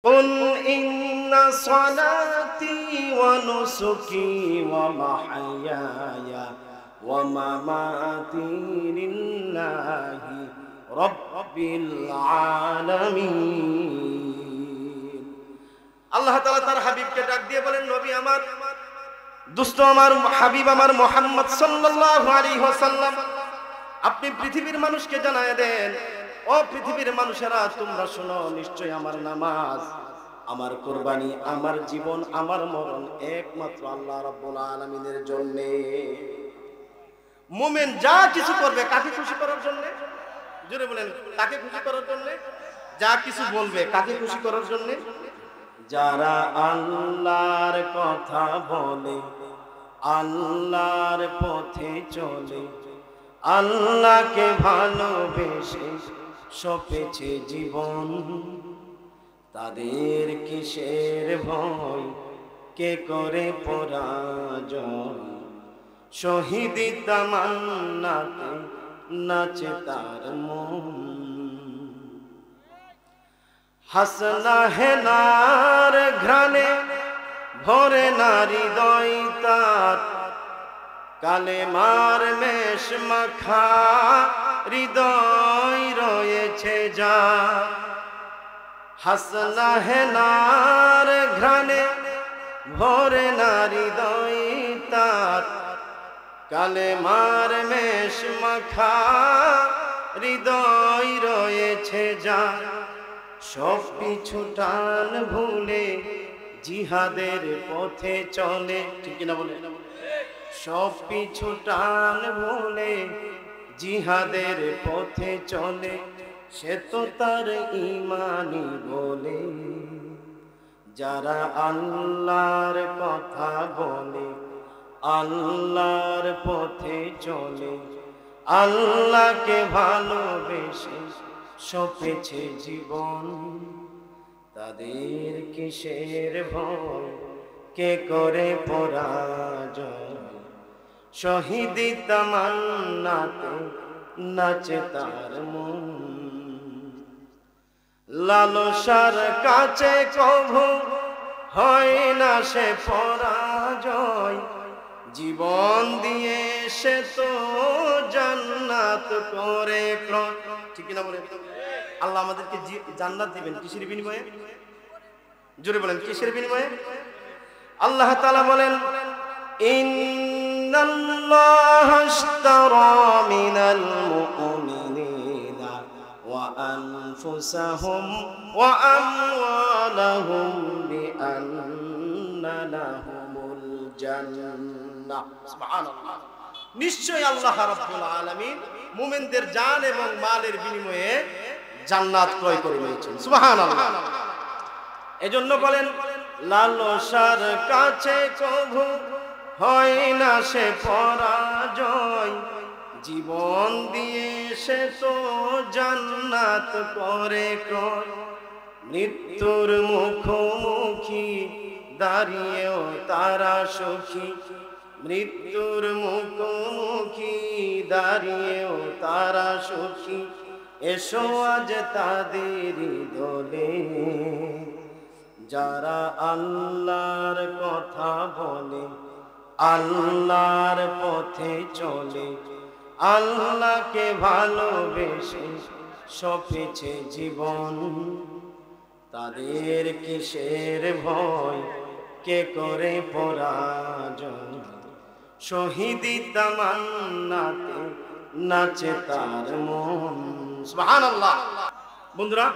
কুল ইন্না সালাতি ওয়া নুসুকি ওয়া মাহইয়ায়া ওয়া মামাতি লিল্লাহি রাব্বিল আলামিন। আল্লাহ তাআলা তার হাবিবকে ডাক দিয়ে বলেন, নবী আমার, দুষ্ট আমার হাবিব আমার মুহাম্মদ সাল্লাল্লাহু আলাইহি ওয়াসাল্লাম, আপনি পৃথিবীর মানুষকে জানায় দেন, ও পৃথিবীর মানুষেরা তোমরা শোনো, নিশ্চয় আমার নামাজ, আমার কুরবানি, আমার জীবন, আমার মরণ একমাত্র আল্লাহ রাব্বুল আলামিনের জন্য। মুমিন যা কিছু করবে কাকে খুশি করার জন্য? জোরে বলেন, কাকে খুশি করার জন্য? যা কিছু বলবে কাকে খুশি করার জন্য? যারা আল্লাহর কথা বলে, আল্লাহর পথে চলে, আল্লাহকে ভালোবেসে সপেছে জীবন, তাদের কিসের ভয়, কে করে পরাজয়, শহীদি তামান্নাতে নাচে তার মন। হাসনা হেনার ঘ্রাণে ভরে নারী হৃদয় তার, কালেমার মেষ মাখা হৃদয় রয়েছে যার। হাসনা হেনার ঘ্রাণে ভরে নারী হৃদয় তার, কালেমার মেষ মাখা হৃদয় রয়েছে যার। সব পিছু টান ভুলে জিহাদের পথে চলে, ঠিক কিনা বলে? সব পিছু টান ভুলে জিহাদের পথে চলে, সে তো তার ঈমানি বলে। যারা আল্লাহর কথা বলে, আল্লাহর পথে চলে, আল্লাহকে ভালোবেসে সপেছে জীবন, তাদের কিসের ভয়, কে করে পরাজয়, শহীদি তামান্নাতে নাচে তার মন। লালসার কাছে কভু হয় না সে পরাজয়, জীবন দিয়ে সে তো জান্নাত করে ক্রয়, ঠিক না বলে? আল্লাহ আমাদেরকে জান্নাত দিবেন কিসের বিনিময়ে? জোরে বলেন, কিসের বিনিময়ে? আল্লাহ তাআলা বলেন, ইন্নাল্লাহা আশতারা মিনাল মুমিনিনা ওয়া আনফুসাহুম ওয়া আমওয়ালাহুম বিআন্না লাহুমুল জান্নাহ। সুবহানাল্লাহ। নিশ্চয় আল্লাহ রাব্বুল আলামিন মুমিনদের জান এবং মালের বিনিময়ে জান্নাত ক্রয় করে নিয়েছেন। সুবহানাল্লাহ। এজন্য বলেন, লালসার কাছে কভু হয় না সে পরাজয়, জীবন দিয়ে সে তো জান্নাত করে ক্রয়। মৃত্যুর মুখোমুখি দাঁড়িয়েও তারা সুখী, মৃত্যুর মুখোমুখি দাঁড়িয়েও তারা সুখী, এসো আজ তাদের দলে। যারা আল্লাহর কথা বলে, আল্লাহর পথে চলে, আল্লাহকে ভালোবেসে সপেছে জীবন, তাদের কিসের ভয়, কে করে পরাজয়, শহীদি তামান্নাতে নাচে তার মন। সুবহানাল্লাহ। বন্ধুরা,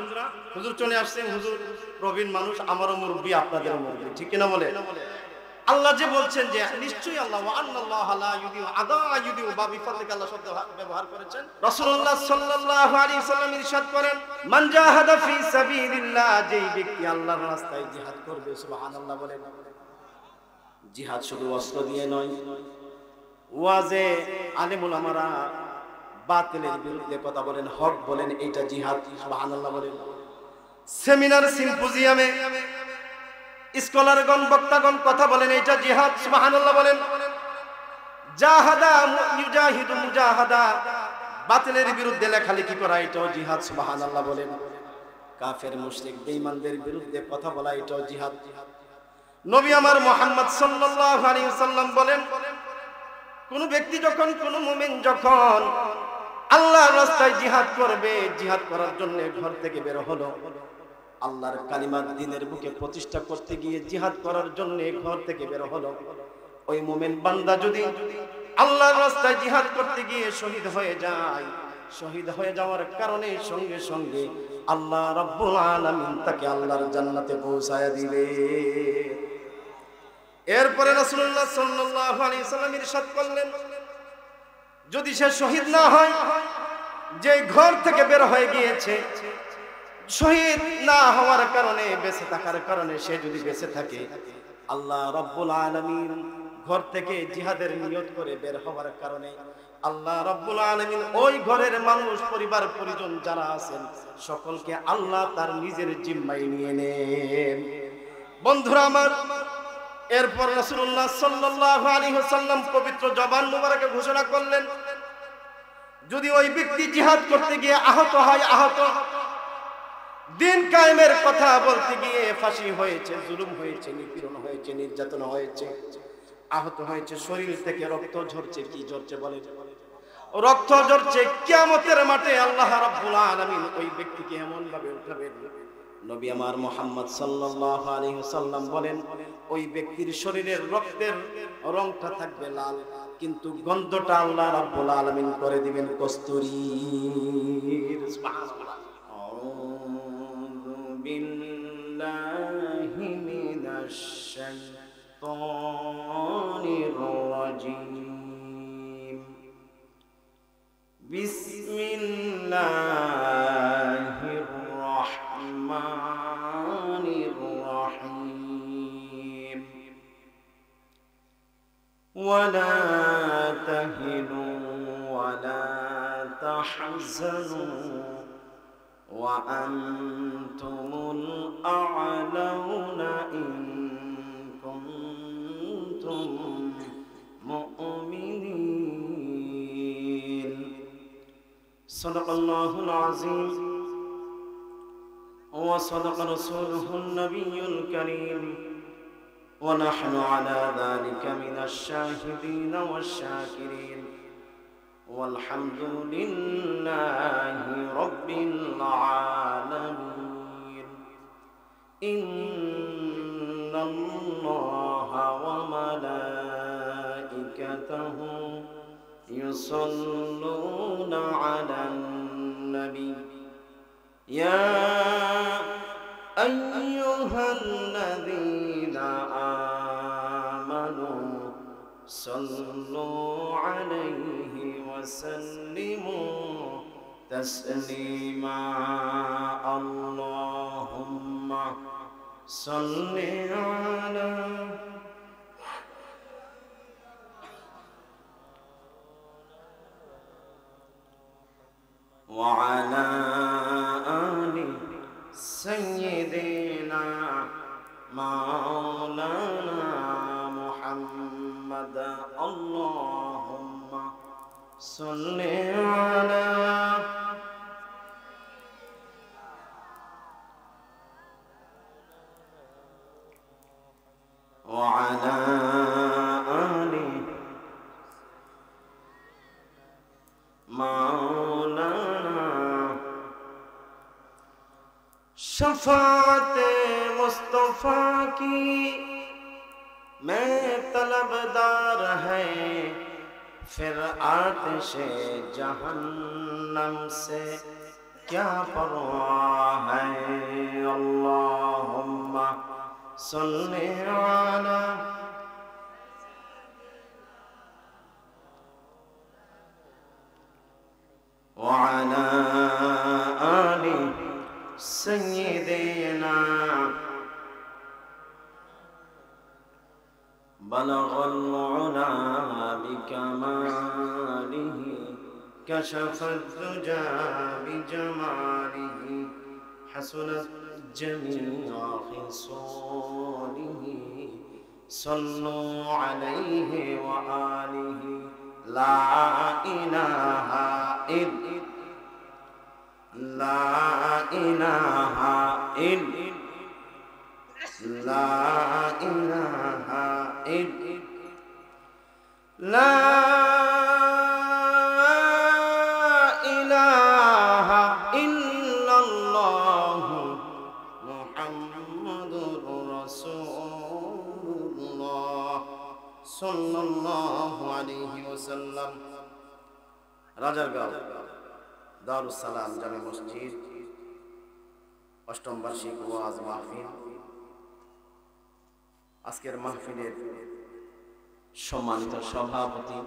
হুজুর চলে আসছেন, হুজুর প্রবীণ মানুষ, আমারও মুরব্বী, আপনাদেরও মুরব্বী, ঠিক কিনা বলে? আল্লাহ যে বলছেন যে নিশ্চয়ই আল্লাহ ওয়া আন্নাল্লাহা লা ইউদিউ আদা ইউদিউ বা বিফাদলিকা, আল্লাহ শব্দ ব্যবহার করেছেন। রাসূলুল্লাহ সাল্লাল্লাহু আলাইহি ওয়াসাল্লাম ইরশাদ করেন, মান জাহাদা ফি সাবিলিল্লাহ, যেই ব্যক্তি আল্লাহর রাস্তায় জিহাদ করবে, সুবহানাল্লাহ বলেন। জিহাদ শুধু অস্ত্র দিয়ে নয়, ওয়াজে আলেম উলামারা বাতিলের বিরুদ্ধে কথা বলেন, হক বলেন, এটা জিহাদ, সুবহানাল্লাহ বলেন। সেমিনার সিম্পোজিয়ামে স্কলারগণ বক্তাগণ কথা বলেন, এটা জিহাদ, সুবহানাল্লাহ বলেন। জাহাদা ইউজাহিদু মুজাহাদা, বাতিলের বিরুদ্ধে লেখালেখি করা, এটাও জিহাদ, সুবহানাল্লাহ বলেন। কাফের মুশরিক বেঈমানদের বিরুদ্ধে কথা বলা এটাও জিহাদ। নবী আমার মুহাম্মদ সাল্লাল্লাহু আলাইহি ওয়াসাল্লাম বলেন, কোন ব্যক্তি যখন, কোন মুমিন যখন আল্লাহর রাস্তায় জিহাদ করবে, জিহাদ করার জন্য ঘর থেকে বের হলো, আল্লাহর কালিমা দ্বীনের বুকে প্রতিষ্ঠা করতে গিয়ে জিহাদ করার জন্য ঘর থেকে বের হলো, ওই মুমিন বান্দা যদি আল্লাহর রাস্তায় জিহাদ করতে গিয়ে শহীদ হয়ে যায়, শহীদ হয়ে যাওয়ার কারণে সঙ্গে সঙ্গে আল্লাহ রাব্বুল আলামিন তাকে আল্লাহর জান্নাতে পৌঁছায়া দিবে। এরপরে রাসূলুল্লাহ সাল্লাল্লাহু আলাইহি সাল্লাম ইরশাদ করলেন, যদি সে শহীদ না হয়, যে ঘর থেকে বের হয়ে গিয়েছে, শহীদ না হওয়ার কারণে, বেঁচে থাকার কারণে সে যদি বেঁচে থাকে, আল্লাহ রাব্বুল আলামিন ঘর থেকে জিহাদের নিয়ত করে বের হওয়ার কারণে আল্লাহ রাব্বুল আলামিন ওই ঘরের মানুষ, পরিবার পরিজন যারা আছেন সকলকে আল্লাহ তার নিজের জিম্মায় নিয়ে নেন। বন্ধুরা আমার, এরপর রাসূলুল্লাহ সাল্লাল্লাহু আলাইহি ওয়াসাল্লাম পবিত্র জবান মুবারকে ঘোষণা করলেন, যদি ওই ব্যক্তি জিহাদ করতে গিয়ে আহত হয়, আহত, দিন কায়েমের কথা বলতে গিয়ে ফাঁসি হয়েছে, জুলুম হয়েছে, নিপীড়ন হয়েছে, নির্যাতন হয়েছে, আহত হয়েছে, শরীর থেকে রক্ত ঝরছে, কি ঝরছে বলে, রক্ত ঝরছে, কিয়ামতের মাঠে আল্লাহ রাব্বুল আলামিন ওই ব্যক্তিকে এমন ভাবে উঠাবেন, নবী আমার মুহাম্মদ সাল্লাল্লাহু আলাইহি ওয়াসাল্লাম বলেন, ওই ব্যক্তির শরীরের রক্তের রংটা থাকবে লাল, কিন্তু গন্ধটা আল্লাহ রাব্বুল আলামিন করে দিবেন কস্তুরী। সুবহানাল্লাহ। আউযু বিল্লাহি মিনাশ শাইতানির রাজীম। বিসমিল্লাহির রাহমানির রাহিম। ওয়ালা তাহিনু ওয়ালা তাহজানু ওয়া আনতুমুল আ'লাউনা ইন কুনতুম মুমিনিন। সাদাকাল্লাহুল আযীম ওয়া সাদাকা রাসূলুহুন নাবিয়্যুল কারীম ওয়া নাহনু আলা যালিকা মিনাশ শাহিদিন ওয়াশ শাকিরিন ওয়ালহামদুলিল্লাহি রাব্বিল আলামিন। ইন্নাল্লাহা ওয়া মালাইকাতাহু يصلون على النبي يا أيها الذين آمنوا صلوا عليه وسلموا تسليما اللهم صل على وعلى آل سيدنا مولانا محمد اللهم صل على وعلى آل مولانا शफाअत मुस्तफा की मैं तलबदार है, फिर आतिशे जहन्नम से क्या परवाह है। अल्लाहुम्मा सल्ली अला वअला आलि सय्यिदिना बलगल उला बिकमालिहि कशफत दुजा बिजमालिहि हसनत जमीअ खिसालिहि सल्लु अलैहि व आलिहि ला इलाहा লা ইলাহা ইল্লাল্লাহু মুহাম্মাদুর রাসূলুল্লাহ সাল্লাল্লাহু আলাইহি ওয়াসাল্লাম। রাজারগাঁও দারুস সালাম জামে মসজিদ, অষ্টম বার্ষিক ওয়াজ মাহফিল। আজকের মাহফিলের সম্মানিত সভাপতি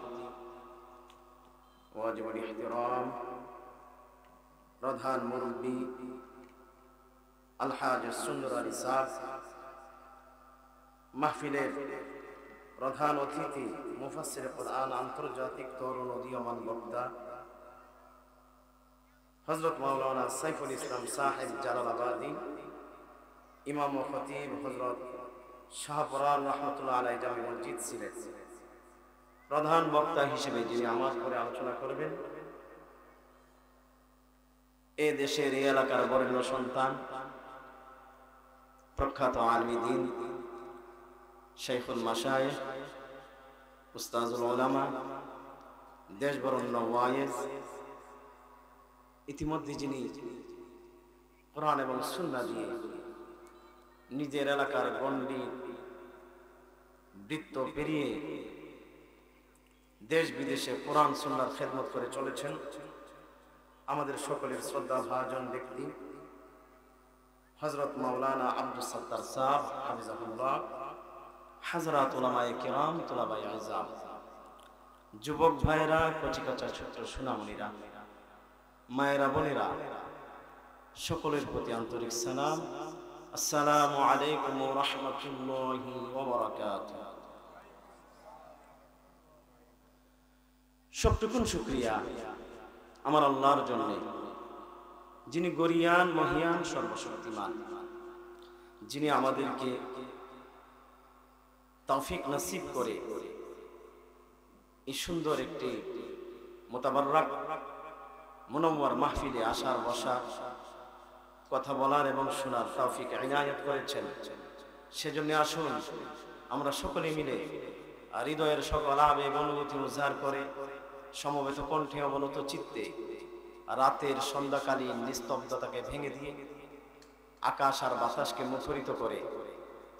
ওয়াজিবুল ইহতিরাম প্রধান মুরব্বী আলহাজ সুন্দর আলী সাহেব, মাহফিলের প্রধান অতিথি মুফাসসির কুরআন আন্তর্জাতিক তরুণ উদীয়মান বক্তা হযরত মাওলানা সাইফুল ইসলাম সাহেব জালালাবাদী, ইমাম ও খতিব হযরত শাহপরান রহমতুল্লাহ আলাইহি জামে মসজিদ সিলেট। প্রধান বক্তা হিসেবে যিনি আমার পরে আলোচনা করবেন, এ দেশের এই এলাকার বরেণ্য সন্তান, প্রখ্যাত আলিমে দ্বীন, শাইখুল মাশায়েখ, উস্তাজুল উলামা, দেশ বরেণ্য ওয়াইজ, ইতিমধ্যে যিনি কোরআন এবং সুন্নাহ দিয়ে নিজের এলাকার গণ্ডি বৃত্ত পেরিয়ে দেশ বিদেশে কোরআন সুন্নাহর খেদমত করে চলেছেন, আমাদের সকলের শ্রদ্ধা ভাজন ব্যক্তি হযরত মাওলানা আব্দুস সাত্তার সাহেব হাফিজাহুল্লাহ, হাজরাত উলামায়ে কিরাম, তুলাবায়ে আযম, যুবক ভাইরা, কচিকাচা ছোট্ট সোনামণিরা, মায়েরা, বোনেরা, সকলের প্রতি আন্তরিক সালাম। আসসালামু আলাইকুম ওয়া রাহমাতুল্লাহি ওয়া বারাকাতুহু। সবটুকুন শুকরিয়া আমার আল্লাহর জন্য, যিনি গরিয়ান, মহিয়ান, সর্বশক্তিমান, যিনি আমাদেরকে তৌফিক নসিব করে এই সুন্দর একটি মুতাবাররাক মুনাওয়ার মাহফিলে আসার, বসার, কথা বলার এবং শোনার তৌফিক ইনায়াত করেছেন। সেজন্য আসুন আমরা সকলে মিলে হৃদয়ের সকল আবেগ অনুভূতি উজাড় করে সমবেত কণ্ঠে অবনত চিত্তে রাতের সন্ধ্যাকালীন নিস্তব্ধতাকে ভেঙে দিয়ে আকাশ আর বাতাসকে মুখরিত করে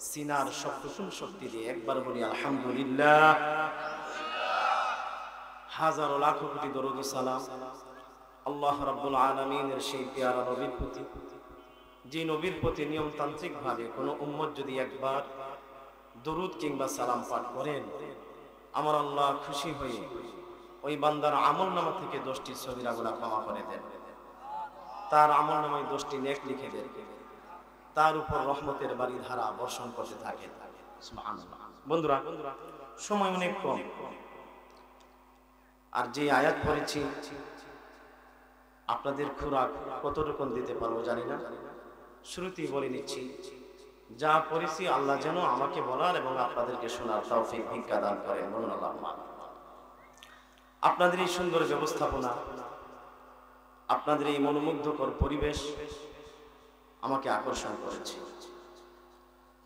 সিনার সবটুকুন শক্তি দিয়ে একবার বলি আলহামদুলিল্লাহ। হাজারো লাখো কোটি দরুদ ও সালাম আল্লাহ রাব্বুল আলামিনের সেই পেয়ারা নবীর প্রতি, যে নবীর প্রতি নিয়মতান্ত্রিক ভাবে কোনো উম্মত যদি একবার দরুদ কিংবা সালাম পাঠ করেন, আমার আল্লাহ খুশি হয়ে ওই বান্দার আমলনামা থেকে 10টি সগীরা গুনাহ ক্ষমা করে দেন, তার আমলনামায় 10টি নেক লিখে দেন, তার উপর রহমতের বাড়ি ধারা বর্ষণ করতে থাকেন। সুবহানাল্লাহ। বন্ধুরা, সময় অনেক কম, আর যে আয়াত পড়েছি আপনাদের খোরাক কতটুকু দিতে পারবো জানি না। শুরুতেই বলে নিচ্ছি, যা পড়েছি আল্লাহ যেন আমাকে বলার এবং আপনাদেরকে শোনার তৌফিক ভিক্ষা দান করেন। বলুন আল্লাহুম্মা। আপনাদের এই সুন্দর ব্যবস্থাপনা, আপনাদের এই মনোমুগ্ধকর পরিবেশ আমাকে আকর্ষণ করেছে,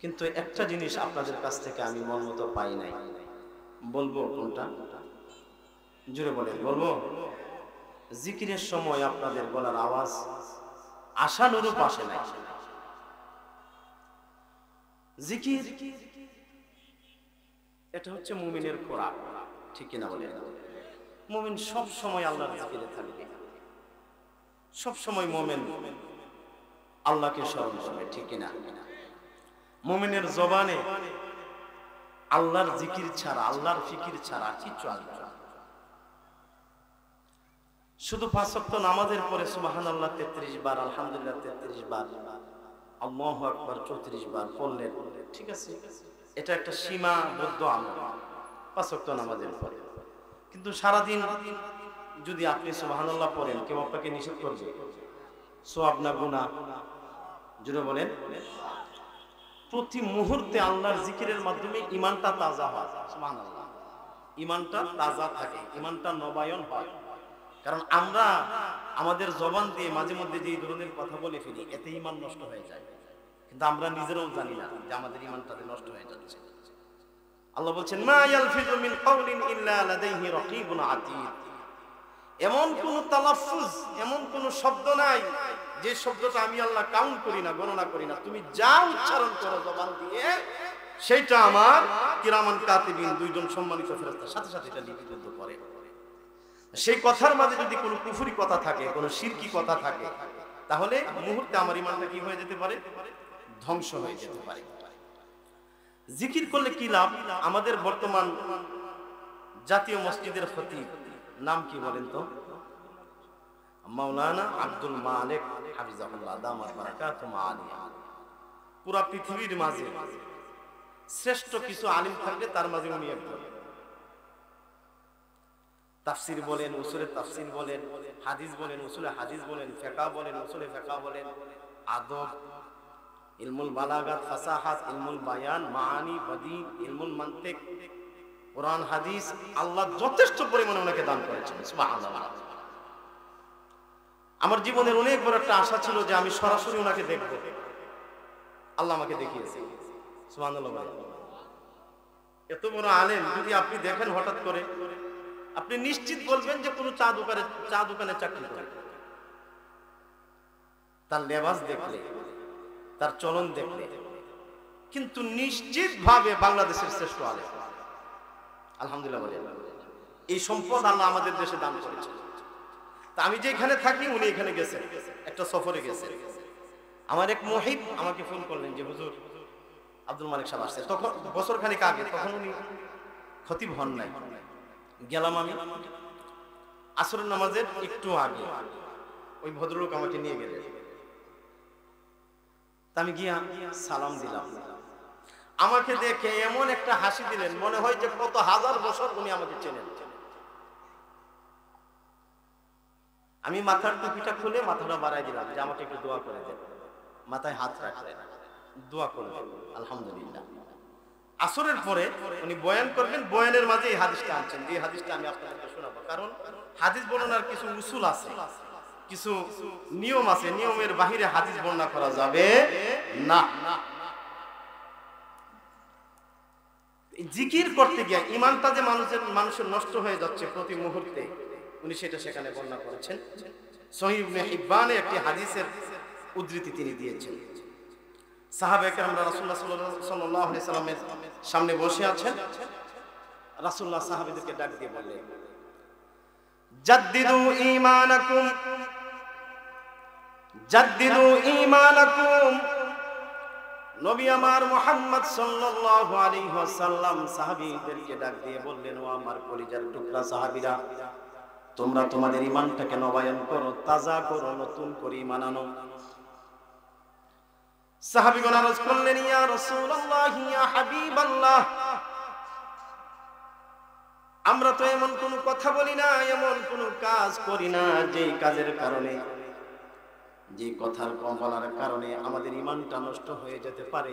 কিন্তু একটা জিনিস আপনাদের কাছ থেকে আমি মন মতো পাই নাই। বলবো কোনটা? জোরে বলেন। বলবো? জিকিরের সময় আপনাদের গলার আওয়াজ আশানুরূপ আসে নাই। জিকির এটা হচ্ছে মুমিনের খোরাক, ঠিক কিনা বলেন? মুমিন সব সময় আল্লাহর জিকিরে থাকবে, সব সময় মুমিন আল্লাহকে স্মরণ করবে, ঠিক কিনা? মুমিনের জবানে আল্লাহর জিকির ছাড়া, আল্লাহর ফিকির ছাড়া কিচ্ছু আসবে না। শুধু 5 ওয়াক্ত নামাজের পরে সুবহানাল্লাহ 33 বার, আলহামদুলিল্লাহ 33 বার, আল্লাহু আকবার 34 বার পড়লেন, ঠিক আছে, এটা একটা সীমাবদ্ধ আমল 5 ওয়াক্ত নামাজের পরে। কিন্তু সারাদিন যদি আপনি সুবহানাল্লাহ পড়েন, কেউ আপনাকে নিষেধ করবে? সওয়াব না গুনাহ? জোরে বলেন। প্রতি মুহূর্তে আল্লাহর জিকিরের মাধ্যমে ঈমানটা তাজা হয়। সুবহানাল্লাহ। ঈমানটা তাজা থাকে, ঈমানটা নবায়ন হয়। কারণ আমরা আমাদের জবান দিয়ে মাঝে মধ্যে যে ধরনের কথা বলে ফেলি, এতে ঈমান নষ্ট হয়ে যায়, কিন্তু আমরা নিজেরাও জানি না যে আমাদের ঈমানটাতে নষ্ট হয়ে যাচ্ছে। আল্লাহ বলছেন, মা ইয়ালফিযু মিন কাওলিন ইল্লা লাদাইহি রাকীবুন আতীদ। এমন কোন তালাফফুজ, এমন কোন শব্দ নাই যে শব্দটা আমি আল্লাহ কাউন্ট করি না, গণনা করি না। তুমি যা উচ্চারণ করো জবান দিয়ে, সেটা আমার কিরামান কাতিবিন, দুইজন সম্মানিত ফেরেশতার সাথে সাথে এটা লিপিবদ্ধ করে। সেই কথার মাঝে যদি কোনো কুফরি কথা থাকে, কোনো শিরকি কথা থাকে, তাহলে মুহূর্তে আমার ঈমানটা কি হয়ে যেতে পারে? ধ্বংস হয়ে যেতে পারে। জিকির করলে কি লাভ? আমাদের বর্তমান জাতীয় মসজিদের খতিব নাম কি বলেন তো? মাওলানা আব্দুল মালিক হাফিজাহুল্লাহ দামাত বারাকাতুহু আলিয়া। পুরা পৃথিবীর মাঝে শ্রেষ্ঠ কিছু আলিম থাকলে তার মাঝে উনি একজন। তাফসির বলেন, উসুলে তাফসির বলেন, হাদিস বলেন, উসুলে হাদিস বলেন, ফিকহ বলেন, উসুলে ফিকহ বলেন, আদব, ইলমুল বালাগাত, ফাসাহাত, ইলমুল বায়ান, মাআনি, বাদি, ইলমুল মানতিক, কোরআন হাদিস, আল্লাহ যথেষ্ট পরিমাণে ওনাকে দান করেছেন। সুবহানাল্লাহ। আমার জীবনের অনেক বড় একটা আশা ছিল যে আমি সরাসরি ওনাকে দেখব। আল্লাহ আমাকে দেখিয়েছে। সুবহানাল্লাহ। এত বড় আলেম যদি আপনি দেখেন হঠাৎ করে, আপনি নিশ্চিত বলবেন যে কোনো চা দোকানে চাকরি করে। তার লেবাস দেখলে, তার চলন দেখলে, কিন্তু নিশ্চিত ভাবে বাংলাদেশের শ্রেষ্ঠ আলেম। আলহামদুলিল্লাহ বলে এই সম্পদ আল্লাহ আমাদের দেশে দান করেছে। তা আমি যেখানে থাকি উনি এখানে গেছেন, একটা সফরে গেছেন। আমার এক মুহিব আমাকে ফোন করলেন যে হুজুর আব্দুল মালিক সাহেব আসছে। তখন বছর খানিক আগে, তখন উনি খতিব হন নাই। গেলাম আমি আসরের নামাজের একটু আগে, ওই ভদ্রলোক আমাকে নিয়ে গেলেন। আমি গিয়া সালাম দিলাম। আমাকে দেখে এমন একটা হাসি দিলেন, মনে হয় যে কত হাজার বছর উনি আমাকে চেনেন। আমি মাথার টুপিটা খুলে মাথাটা বাড়াই দিলাম যে আমাকে একটু দোয়া করে দেন। মাথায় হাত রাখলেন, দোয়া করলেন। আলহামদুলিল্লাহ। আসরের পরে উনি বয়ান করবেন, বয়ানের মাঝে এই হাদিসটা আনছেন, যে হাদিসটা আমি আপনাদেরকে শোনাবো। কারণ হাদিস বর্ণনার কিছু উসুল আছে, কিছু নিয়ম আছে, নিয়মের বাহিরে হাদিস বর্ণনা করা যাবে না। জিকির করতে গিয়ে ঈমানটা যে মানুষের নষ্ট হয়ে যাচ্ছে প্রতি মুহূর্তে, উনি সেটা সেখানে বর্ণনা করেছেন। সহিহ ইবনে হিব্বানে একটি হাদিসের উদ্ধৃতি তিনি দিয়েছেন। সাহাবায়ে কেরামরা রাসূলুল্লাহ সাল্লাল্লাহু আলাইহি সাল্লামের সামনে বসে আছেন। রাসূলুল্লাহ সাহাবীদেরকে ডাক দিয়ে বললেন, জাদ্দিদু ঈমানাকুম, জাদ্দিদু ঈমানাকুম। নবী আমার মুহাম্মদ সাল্লাল্লাহু আলাইহি ওয়াসাল্লাম সাহাবীদেরকে ডাক দিয়ে বললেন, ও আমার কলিজার টুকরা সাহাবীরা, তোমরা তোমাদের ঈমানটাকে নবায়ন করো, তাজা করো, নতুন করে ঈমান আনো। সাহাবীগণ আরজ করলেন, ইয়া রাসূলুল্লাহ, ইয়া হাবিবাল্লাহ, আমরা তো এমন কোন কথা বলি না, এমন কোন কাজ করি না যে কাজের কারণে, যে কথার বলার কারণে আমাদের ঈমানটা নষ্ট হয়ে যেতে পারে।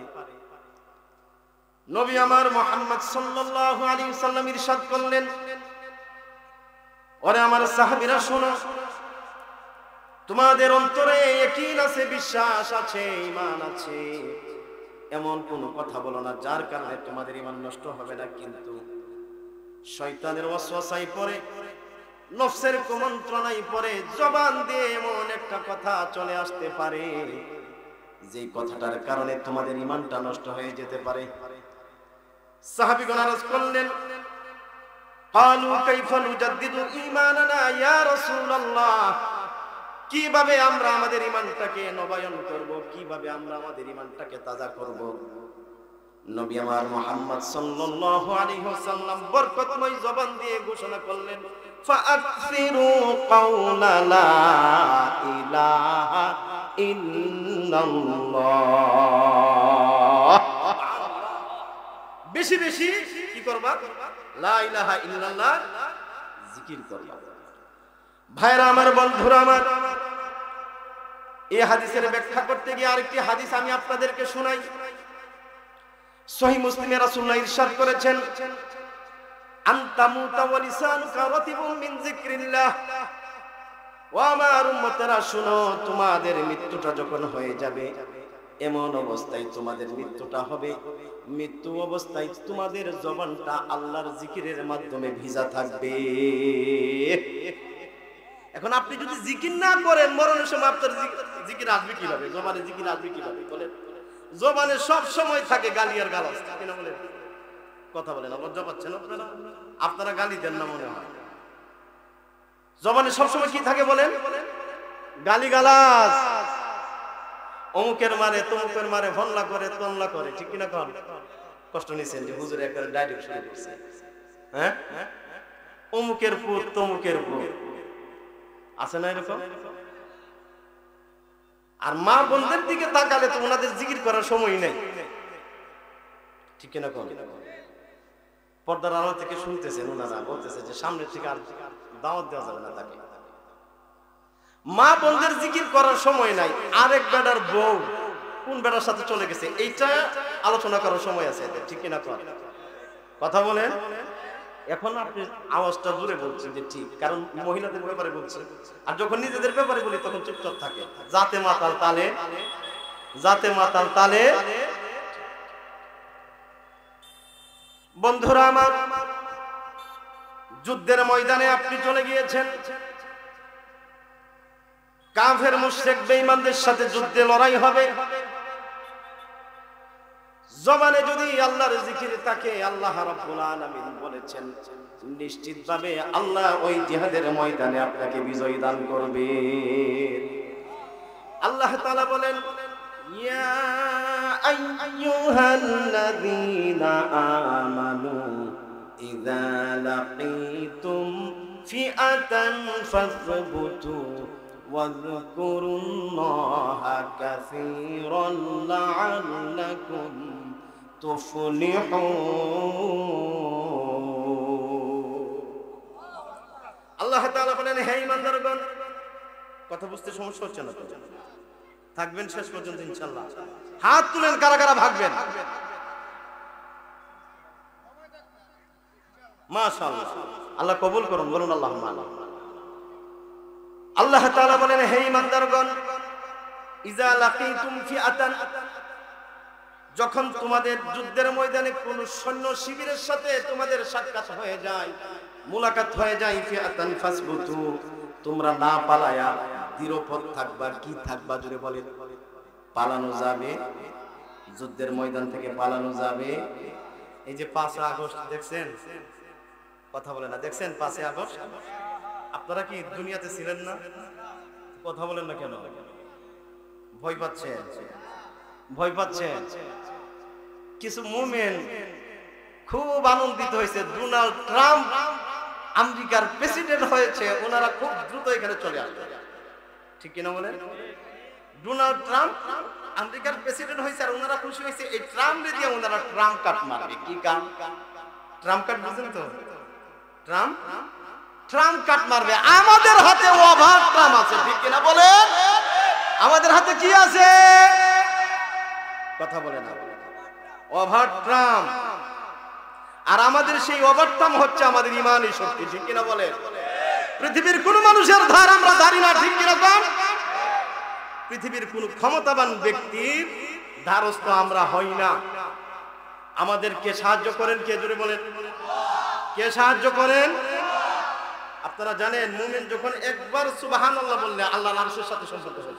নবী আমার মুহাম্মদ সাল্লাল্লাহু আলাইহি ওয়াসাল্লাম ইরশাদ করলেন, ওরে আমার সাহাবীরা শোনো, তোমাদের অন্তরে ইয়াকিন আছে, বিশ্বাস আছে, ঈমান আছে, এমন কোন কথা বলো না যার কারণে তোমাদের ঈমান নষ্ট হবে না। কিন্তু শয়তানের ওয়াসওয়াসায় পড়ে, নফসের কুমন্ত্রণায় পড়ে জবান দিয়ে এমন একটা কথা চলে আসতে পারে যে কথাটার কারণে তোমাদের ঈমানটা নষ্ট হয়ে যেতে পারে। সাহাবীগণ আরজ করলেন, ক্বালু কাইফা নুজাদ্দিদু ঈমানানা ইয়া রাসূলুল্লাহ, কিভাবে আমরা আমাদের ঈমানটাকে নবায়ন করব, কিভাবে আমরা আমাদের ঈমানটাকে তাজা করব? নবী আমার মুহাম্মদ সাল্লাল্লাহু আলাইহি ওয়াসাল্লাম বরকতময় জবান দিয়ে ঘোষণা করলেন, ফাআকসিরু কাওলা লা ইলাহা ইল্লাল্লাহ। বেশি বেশি কি করবা? লা ইলাহা ইল্লাল্লাহ জিকির করবা। ভাইরা আমার, বন্ধুরা আমার, এই হাদিসের ব্যাখ্যা করতে গিয়ে আরেকটি হাদিস আমি আপনাদেরকে শোনাই। সহিহ মুসলিমে রাসূলুল্লাহ ইরশাদ করেছেন, আনতা মুতা ওয়া লিসানুকা রাতিবুম মিন যিকরিল্লাহ, ও আমার উম্মতেরা শুনো, তোমাদের মৃত্যুটা যখন হয়ে যাবে, এমন অবস্থায় তোমাদের মৃত্যুটা হবে, মৃত্যু অবস্থায় তোমাদের জবানটা আল্লাহর জিকিরের মাধ্যমে ভিজা থাকবে। এখন আপনি যদি জিকির না করেন, মরণের সময় আপনার জিকির আসবে কিভাবে? জবানে জিকির আসবে কিভাবে বলেন? জবানে সব সময় থাকে গালি আর গালাজ, থাকে না বলেন? কথা বলেন, লজ্জা পাচ্ছেন আপনারা? আপনারা গালি দেন না মনে হয়। জবানে সব সময় কি থাকে বলেন? গালি গালাজ। অমুকের মারে, তমুকের মারে, ভনলা করে, তনলা করে, ঠিক কিনা কন? কষ্ট নিছেন যে হুজুর একটা ডাইরেক্ট শুরু করছে, হ্যাঁ? অমুকের পুত, তমুকের পুত, আছে না এরকম? আর মা বোনদের দিকে তাকালে তো ওনাদের জিকির করার সময় নেই, ঠিক কিনা কন? পর্দার আড়াল থেকে শুনতেছেন, ওনারা বলতেছে যে সামনের থেকে আর দাওয়াত দেওয়া যাবে না তাকে। মা বোনদের জিকির করার সময় নাই। আরেক বেটার বউ কোন বেটার সাথে চলে গেছে, এইটা আলোচনা করার সময় আছে এদের, ঠিক কিনা কন? কথা বলেন। এখন আপনি আওয়াজটা জুড়ে বলছেন যে ঠিক, কারণ মহিলাদের ব্যাপারে বলছে, আর যখন নিজেদের ব্যাপারে বলি তখন চুপচাপ থাকে। জাতে মাতাল তালে, জাতে মাতাল তালে। বন্ধুরা আমার, যুদ্ধের ময়দানে আপনি চলে গিয়েছেন, কাফের মুশরিক বেঈমানদের সাথে যুদ্ধে লড়াই হবে। জবানে যদি আল্লাহর জিকির থাকে, আল্লাহ রাব্বুল আলামিন বলেছেন নিশ্চিতভাবে আল্লাহ ওই জিহাদের ময়দানে আপনাকে বিজয় দান করবে। আল্লাহ তাআলা বলেন, ইয়া আইয়ুহাল্লাযীনা আমানু ইযা লাকীতুম ফিআতান ফাসবুতু ওয়াযকুরুল্লাহা কাসীরান লাআল্লাকুম তুফলিহুন। আল্লাহ তাআলা বলেন, হে ঈমানদারগণ, কথা বুঝতে সমস্যা হচ্ছে না তো? থাকবেন শেষ পর্যন্ত ইনশাআল্লাহ। হাত তুলেন কারা কারা ভাগবেন। মাশাআল্লাহ, আল্লাহ কবুল করুন, বলুন আল্লাহুম্মা আমিন। আল্লাহ তাআলা বলেন, হে ঈমানদারগণ, ইযা লাকীতুম ফিআতান, যখন তোমাদের যুদ্ধের ময়দানে কোন সৈন্য শিবিরের সাথে তোমাদের সাক্ষাৎ হয়ে যায়, মুলাকাত হয়ে যায়, ফিআতান ফাসবুতু, তোমরা না পালায়া দৃঢ়পদ থাকবা। কি থাকবা জুড়ে বলেন? পালানো যাবে, যুদ্ধের ময়দান থেকে পালানো যাবে। এই যে 5 আগস্ট দেখছেন, কথা বলেন না, দেখছেন 5 আগস্ট? আপনারা কি দুনিয়াতে ছিলেন না? কথা বলেন না কেন? ভয় পাচ্ছেন? ভয় পাচ্ছেন? কিছু মুমিন খুব আনন্দিত হয়েছে, ডোনাল্ড ট্রাম্প আমেরিকার প্রেসিডেন্ট হয়েছে, ওনারা খুব দ্রুত এখানে চলে আসবে, ঠিক কিনা বলেন? ডোনাল্ড ট্রাম্প আমেরিকার প্রেসিডেন্ট হয়েছে আর ওনারা খুশি হয়েছে, এই ট্রাম্পে দিয়ে ওনারা ট্রাম্প কাট মারবে। কি কাট? ট্রাম্প কাট, বুঝেন তো? ট্রাম্প কাট মারবে। আমাদের হাতে ওভার ট্রাম্প আছে, ঠিক কিনা বলেন? আমাদের হাতে কি আছে? কথা বলে না, ওভার ট্রাম্প। আর আমাদের সেই ওভার ট্রাম্প হচ্ছে আমাদের ইমানি শক্তি, ঠিক কিনা বলেন? পৃথিবীর কোন মানুষের ধার আমরা ধারি না, ঠিক কিনা বলেন? পৃথিবীর কোন ক্ষমতাবান ব্যক্তির ধারস্থ আমরা হই না। আমাদেরকে সাহায্য করেন কে? জোরে বলেন, কে সাহায্য করেন? আপনারা জানেন, মুমিন যখন একবার সুবহানাল্লাহ বললে আল্লাহর আরশের সাথে সম্পর্ক হয়।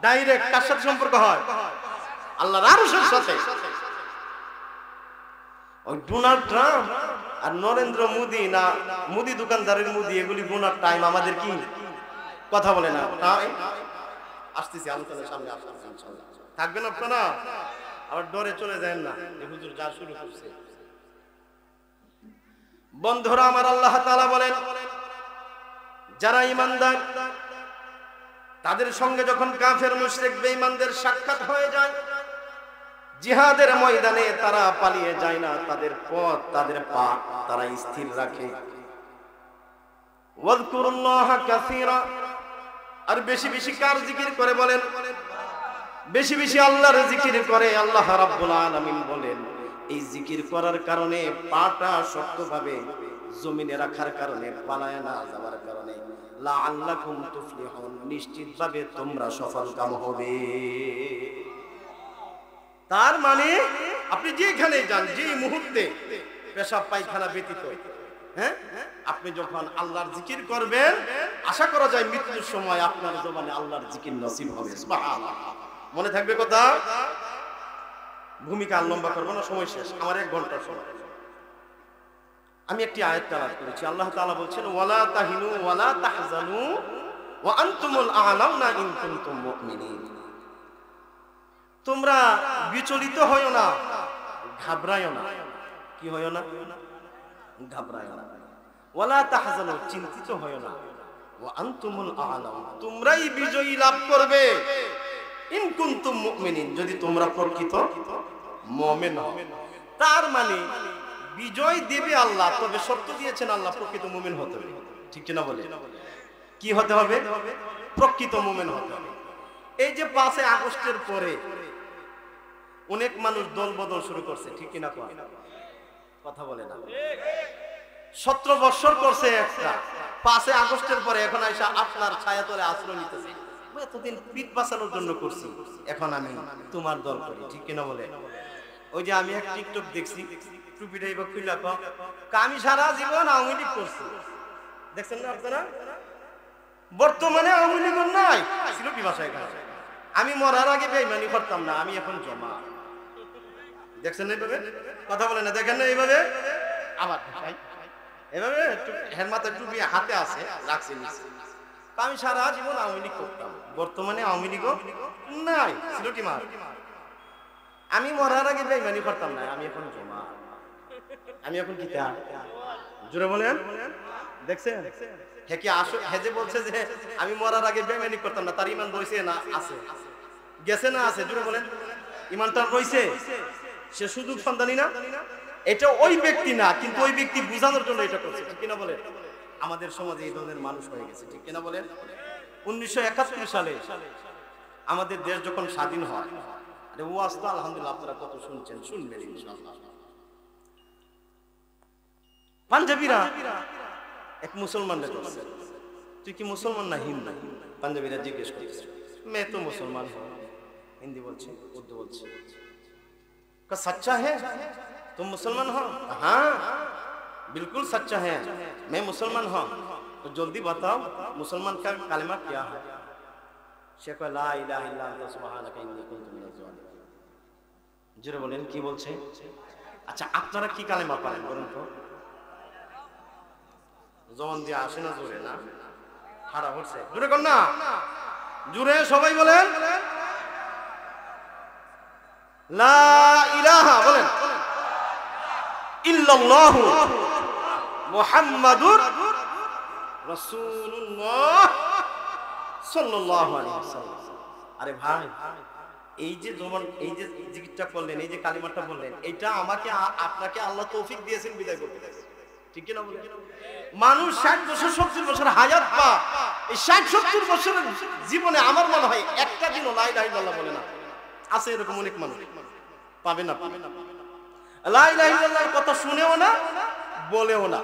ডাইরেক্ট কার সাথে সম্পর্ক হয়? আল্লাহর আরশের সাথে। ওই ডোনাল্ড ট্রাম্প আর নরেন্দ্র মোদি, না মুদি দোকানদারের মুদি, এগুলি গোনার টাইম আমাদের কি? কথা বলে না। আসতেছি আলোচনার সামনে, আসতেছি ইনশাআল্লাহ। থাকবেন আপনারা, আবার ডরে চলে যায় না, হুজুর যা শুরু করছে। বন্ধুরা আমার, আল্লাহ তাআলা বলেন, যারা ঈমানদার তাদের সঙ্গে যখন কাফের মুশরিক বেঈমানদের সাক্ষাৎ হয়ে যায়, জিহাদের ময়দানে তারা পালিয়ে যায় না, তাদের পথ, তাদের পা তারা স্থির রাখে। ওয়াযকুরুল্লাহা কাসীরা, আর বেশি বেশি কার জিকির করে বলেন? বেশি বেশি আল্লাহর জিকির করে। আল্লাহ রাব্বুল আলামিন বলেন, এই জিকির করার কারণে, পাটা শক্তভাবে জমিনে রাখার কারণে, পালায় না যাওয়ার কারণে, লাআল্লাকুম তুফলিহুন, নিশ্চিতভাবে তোমরা সফলকাম হবে। তার মানে আপনি যেখানে যান, যে মুহূর্তে পেশাব পায়খানা ব্যতীত, হ্যাঁ, আপনি যখন আল্লাহর জিকির করবেন, আশা করা যায় মৃত্যুর সময় আপনার জবানে আল্লাহর জিকির নসিব হবে। সুবহানাল্লাহ। মনে থাকবে কথা। ভূমিকা লম্বা করবো না, সময় শেষ, আমার 1 ঘন্টার সময়। আমি একটি আয়াত তেলাওয়াত করেছি। আল্লাহ তাআলা বলছেন, ওয়ালা তাহিনু ওয়ালা তাহজানু ওয়া আনতুমুল আ'লাউনা ইন কুনতুম মুমিনিন। তোমরা বিচলিত হয়ো না, ঘাবড়ায়ো না। কি হয়ো না? ঘাবড়ায়ো না। ওয়ালা তাহজানু, চিন্তিত হয়ো না। ওয়া আনতুমুল আ'লাউন, তোমরাই বিজয়ী লাভ করবে। ইন কুনতুম মুমিনিন, যদি তোমরা প্রকৃত মুমিন হও। তার মানে বিজয় দেবে আল্লাহ, তবে শর্ত দিয়েছেন আল্লাহ প্রকৃত মুমিন হতে হবে। ঠিক কি না বলে? কি হতে হবে? প্রকৃত মুমিন হতে হবে। এই যে 5 আগস্টের পরে অনেক মানুষ দল বদল শুরু করছে, ঠিক কি না? কথা বলে না। 17 বছর করছে একটা, 5 আগস্টের পরে এখন আইসা আপনার ছায়াতলে আশ্রয় নিতেছে। এতদিন পিঠ বাঁচানোর জন্য করছি, এখন আমি তোমার দল করি, ঠিক কি না বলে? ওই যে আমি এক টিকটক দেখছি, টুপিটা এবার খুলে আমি সারা জীবন আওয়ামী লীগ করছি, দেখছেন না আপনারা? বর্তমানে আওয়ামী লীগ নাই, ছিল কি ভাষায়? আমি মরার আগে বেঈমানি করতাম না, আমি এখন জমা। দেখছেন না এইভাবে? কথা বলে না, দেখেন না এইভাবে? আমার এভাবে হের মাথায় টুপি হাতে আছে, রাখছি নিচে। আমি সারা জীবন আওয়ামী লীগ করতাম, বর্তমানে আওয়ামী লীগ নাই, ছিল কি মা? আমি মরার আগে বেঈমানি করতাম না, আমি এখন জমা। আমি এখন কি তা জোরে বলেন? দেখছেন? হে কি আসো, হে যে বলছে যে আমি মরার আগে বেঈমানি করতাম না, তার ঈমান রইছে না আছে? গেছে না আছে? জোরে বলেন। ঈমানটা রইছে, সে সুযোগ সন্ধানী না? এটা ওই ব্যক্তি না, কিন্তু ওই ব্যক্তি বুঝানোর জন্য এটা করছে, ঠিক কিনা বলেন? আমাদের সমাজে এই ধরনের মানুষ হয়ে গেছে, ঠিক কিনা বলেন? 1971 সালে আমাদের দেশ যখন স্বাধীন হয়, ওয়াজ তো আলহামদুলিল্লাহ আপনারা কত শুনছেন, শুনবেন ইনশাআল্লাহ। পাঞ্জাবিরা এক মুসলমানকে বলছে, তুই কি মুসলমান না হিন্দু? পাঞ্জাবিরা জিজ্ঞেস করছে, मैं तो मुसलमान हूं। हिंदी বলছে, উর্দু বলছে। का सच्चा है तुम मुसलमान हो? हाँ बिल्कुल सच्चा है, मैं मुसलमान हूं। तो जल्दी बताओ मुसलमान का कलमा क्या है? সে কয় লা ইলাহা ইল্লা আনতা সুবহানাকা ইন্নী কুনতু মিনাজ জালিমিন। জোরে বলেন কি বলছে? আচ্ছা আপনারা কি কালেমা পারেন বলুন তো? জবান দিয়ে আসে না, জোরে না হারা হচ্ছে, জোরে কর না, জোরে সবাই বলেন লা ইলাহা বলেন ইল্লাল্লাহু মুহাম্মাদুর রাসূলুল্লাহ সাল্লাল্লাহু আলাইহি ওয়াসাল্লাম। আরে ভাই, এই যে যখন এই যে জিকিরটা করলেন, এই যে কালিমাটা বললেন, এটা আমাকে আপনাকে আল্লাহ তৌফিক দিয়েছেন বিদায় করতে, ঠিক কি না বলেন? মানুষ 60 বছর 70 বছর হায়াত পা, এই 60-70 বছরের জীবনে আমার মনে হয় একটা দিনও লা ইলাহা ইল্লাল্লাহ বলে না। আছে এরকম অনেক মানুষ, পাবে না, পাবে না, লা ইলাহা ইল্লাল্লাহর কথা শুনেও না, বলেও না।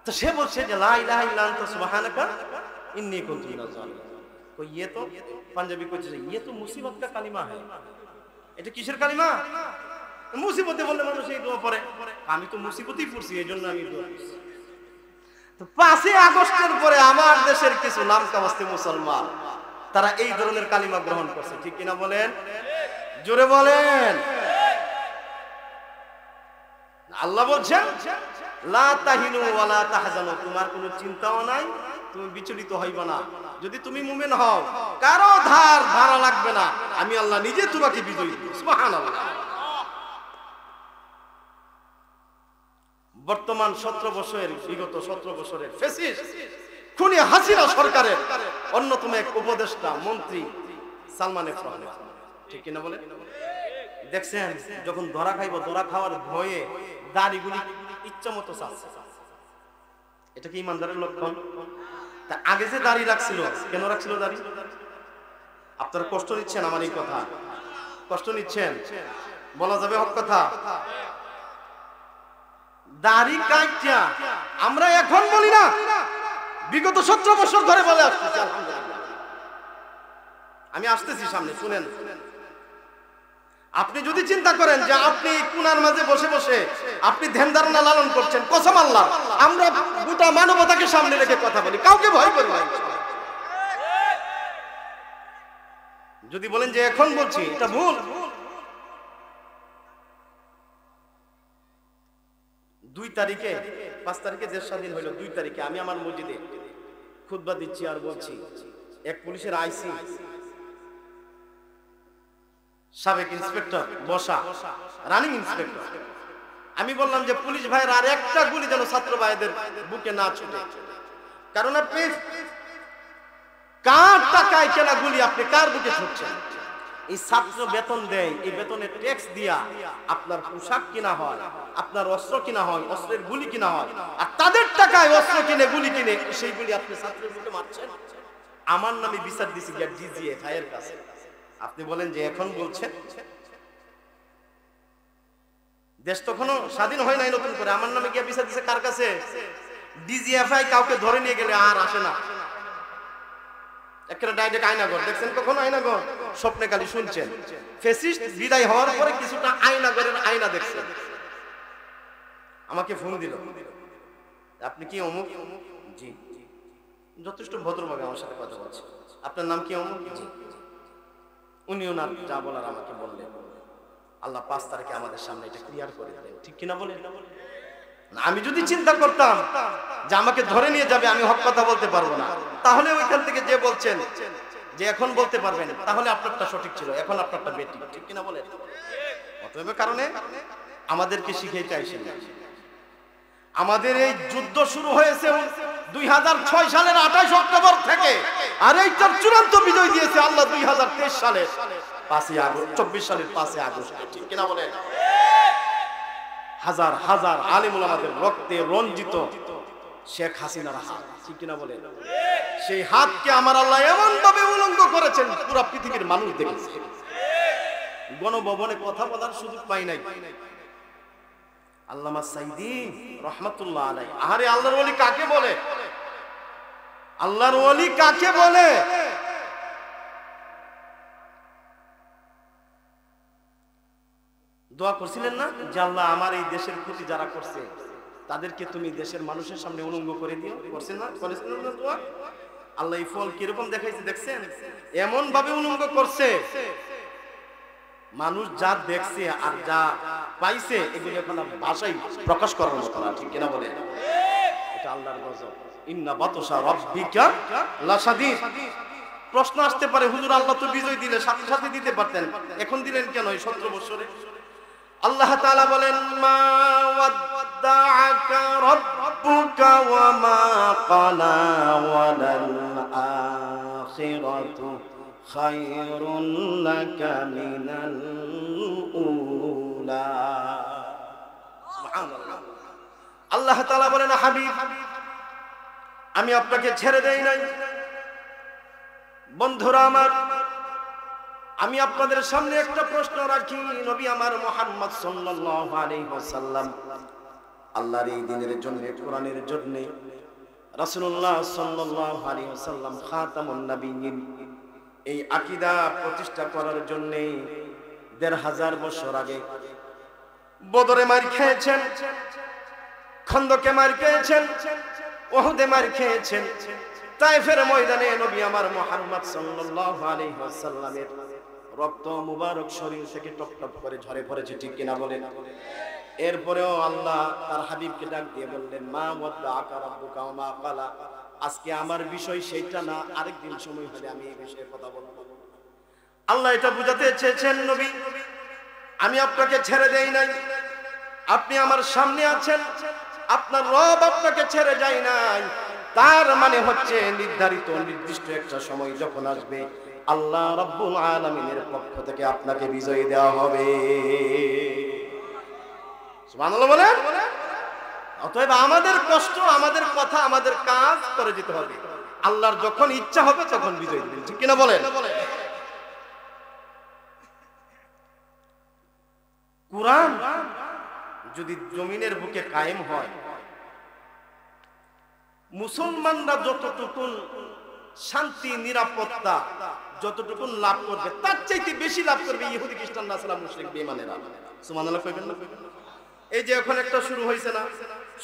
তো সে বলছে যে লা ইলাহা ইল্লা আনতা সুবহানাকা ইন্নী কুনতু মিনাজ জালিমিন। তো ये तो पंजाबी को ये तो मुसीबत का कलिमा है। এটা কিসের কালিমা? মুসিবতে বললে মানুষ এই দোয়া পড়ে, আমি তো মুসিবতেই পড়ছি এইজন্য আমি দোয়া করছি। তো 5 আগস্টের পরে আমার দেশের কিছু নামকাওয়াস্তে মুসলমান তারা এই ধরনের কালিমা গ্রহণ করছে, ঠিক কি না বলেন? জোরে বলেন। আল্লাহ বলছেন লা তাহিনু ওয়া লা তাহজানু, তোমার কোনো চিন্তাও নাই, তুমি বিচলিত হইবা না। যদি তুমি মুমিন হও, কারো ধারা লাগবে না, আমি আল্লাহ নিজে তোমাকে বিজয়ী দেব। সুবহানাল্লাহ। বর্তমান 17 বছরের বিগত 17 বছরের ফ্যাসিস্ট খুনি হাসিনা সরকারের অন্যতম এক উপদেষ্টা মন্ত্রী সালমান এফ রহমান, ঠিক কিনা বলে? দেখছেন যখন ধরা খাইব, ধরা খাওয়ার ভয়ে দাড়িগুলি ইচ্ছা মতো চাচ্ছে। এটা কি ইমানদারের লক্ষণ? তা আগে যে দাড়ি রাখছিল, কেন রাখছিল দাড়ি? আপনারা কষ্ট নিচ্ছেন আমার এই কথা, কষ্ট নিচ্ছেন, বলা যাবে হক কথা। দাড়ি কাইটা আমরা এখন বলি না, বিগত 17 বছর ধরে বলে আসতেছি আলহামদুলিল্লাহ। আমি আসতেছি সামনে, শুনেন। আপনি যদি চিন্তা করেন যে আপনি কোনার মাঝে বসে বসে আপনি ধ্যান ধারণা লালন করছেন, কসম আল্লাহ আমরা গোটা মানবতাকে সামনে রেখে কথা বলি, কাউকে ভয় করি না। যদি বলেন যে এখন বলছি, এটা ভুল। 2 তারিখে 5 তারিখে দেশ স্বাধীন হইল, 2 তারিখে আমি আমার মসজিদে খুতবা দিচ্ছি আর বলছি, এক পুলিশের আইসি সাবেক ইন্সপেক্টর বসা, রানিং ইন্সপেক্টর, আমি বললাম যে পুলিশ ভাইয়ের আর একটা গুলি যেন ছাত্র ভাইদের বুকে না ছুটে, কারণ আপনি কার টাকায় কেনা গুলি আপনি কার বুকে ছুটছেন? এই ছাত্র বেতন দেয়, এই বেতনের ট্যাক্স দিয়া আপনার পোশাক কিনা হয়, আপনার অস্ত্র কিনা হয়, অস্ত্রের গুলি কিনা হয়, আর তাদের টাকায় অস্ত্র কিনে গুলি কিনে সেই গুলি আপনি ছাত্রের বুকে মারছেন। আমার নামে বিচার দিছি গিয়া ডিজিএ ভাইয়ের কাছে। আপনি বলেন যে এখন বলছেন, দেশ তখনও স্বাধীন হয় নাই নতুন করে, আমার নামে গিয়া বিচার দিছে কার কাছে? ডিজিএফআই কাউকে ধরে নিয়ে গেলে আর আসে না, একটা ডাইরেক্ট আয়নাঘর দেখছেন, কখনো আয়নাঘর? স্বপ্নে খালি শুনছেন। ফ্যাসিস্ট বিদায় হওয়ার পরে কিছুটা আয়নাঘরের আয়না দেখছেন। আমাকে ফোন দিল, আপনি কি অমুক? জি। যথেষ্ট ভদ্রভাবে আমার সাথে কথা বলছে। আপনার নাম কি? অমুক। জি। উনি ওনার যা বলার আমাকে বললেন। আল্লাহ 5 তারিখে আমাদের সামনে এটা ক্লিয়ার করে দিলেন, ঠিক কিনা বলেন? আমি যদি চিন্তা করতাম যে আমাকে ধরে নিয়ে যাবে, আমি হক কথা বলতে পারবো না, তাহলে ওইখান থেকে যে বলছেন যে এখন বলতে পারবেন, তাহলে আপনারটা সঠিক ছিল, এখন আপনারটা বেটি, ঠিক কিনা বলেন? অতএব কারণে আমাদেরকে শিখাইতে আইসেন না। আমাদের এই যুদ্ধ শুরু হয়েছে 2006 সালের 28 অক্টোবর থেকে, আর এইটার চূড়ান্ত বিজয় দিয়েছে আল্লাহ 2023 সালের 5ই আগস্ট, 24 সালের 5ই আগস্ট, ঠিক কিনা বলেন? হাজার হাজার আলেম ওলামাদের রক্তে রঞ্জিত শেখ হাসিনার হাত, ঠিক কিনা বলেন? সেই হাতকে আমার আল্লাহ এমন ভাবে উলঙ্গ করেছেন, পুরো পৃথিবীর মানুষ দেখেছে। গণভবনে কথা বলার সুযোগ পাই নাই। আল্লামা সাইদি রহমাতুল্লাহ আলাইহি, আরে আল্লাহর ওলি কাকে বলে? আল্লাহর ওলি কাকে বলে? দোয়া করছিলেন না যে আল্লাহ আমার এই দেশের ক্ষতি যারা করছে তাদেরকে তুমি দেশের মানুষের সামনে উলঙ্গ করে দিও? করছেন না? করেছিলেন না দোয়া? আল্লাহ এই ফল কিরকম দেখাইছে দেখছেন? এমন ভাবে উলঙ্গ করছে, মানুষ যা দেখছে আর যা পাইছে এগুলো এখন ভাষায় প্রকাশ করার মতো না, ঠিক কিনা বলে? এটা আল্লাহর গজব। ইন্না বাতশা রাব্বিকা লাশাদীদ। প্রশ্ন আসতে পারে, হুজুর আল্লাহ তো বিজয় দিলে সাথে সাথে দিতে পারতেন, এখন দিলেন কেন এই 17 বছরে? আল্লাহ তাআলা বলেন, মা ওয়াদ্দাআকা রাব্বুকা ওয়া মা ক্বালা ওয়ালাল আখিরাতু খায়রুন লাকা মিনাল উলা। সুবহানাল্লাহ। আল্লাহ তাআলা বলেন, হাবিব আমি আপনাকে ছেড়ে দেই নাই। বন্ধুরা আমার, আমি আপনাদের সামনে একটা প্রশ্ন রাখি। নবী আমার মুহাম্মদ সাল্লাল্লাহু আলাইহি ওয়াসাল্লাম আল্লাহর এই দিনের জন্য, কোরআনের জন্য, রাসূলুল্লাহ সাল্লাল্লাহু আলাইহি ওয়াসাল্লাম খাতামুন নবিয়্যিন, এই আকীদা প্রতিষ্ঠা করার জন্য ১৫০০ বছর আগে বদরে মার খেয়েছেন, খন্দকে মার খেয়েছেন, উহুদে মার খেয়েছেন, তায়েফের ময়দানে নবী আমার মুহাম্মদ সাল্লাল্লাহু আলাইহি ওয়াসাল্লামের রক্ত মুবারক শরীর থেকে টপ টপ করে ঝরে পড়েছে, ঠিক কিনা বলেন? এরপরেও আল্লাহ তার হাবিবকে ডাক দিয়ে বললেন, মা ওয়াদ্দাআকা রাব্বুকা ওয়া মা ক্বালা। আজকে আমার বিষয় সেইটা না, আরেকদিন সময় হলে আমি এই বিষয়ে কথা বলবো। আল্লাহ এটা বুঝাতে চেয়েছেন, নবী আমি আপনাকে ছেড়ে দেই নাই, আপনি আমার সামনে আছেন, আপনার রব আপনাকে ছেড়ে যায় নাই। তার মানে হচ্ছে নির্ধারিত নির্দিষ্ট একটা সময় যখন আসবে, আল্লাহ রাব্বুল আলামিনের পক্ষ থেকে আপনাকে বিজয় দেওয়া হবে। সুবহানাল্লাহ বলেন। অতএব আমাদের কষ্ট, আমাদের কথা, আমাদের কাজ করে যেতে হবে। আল্লাহর যখন ইচ্ছা হবে তখন বিজয় দিবেন, ঠিক কিনা বলেন? কুরআন যদি জমিনের বুকে কায়েম হয়, মুসলমানরা যতটুকু শান্তি নিরাপত্তা যতটুকু লাভ করবে তার চাইতে বেশি লাভ করবে ইহুদি খ্রিস্টান নাসারা মুশরিক বেঈমানেরা। সুবহানাল্লাহ কইবেন না? এই যে এখন একটা শুরু হয়েছে না,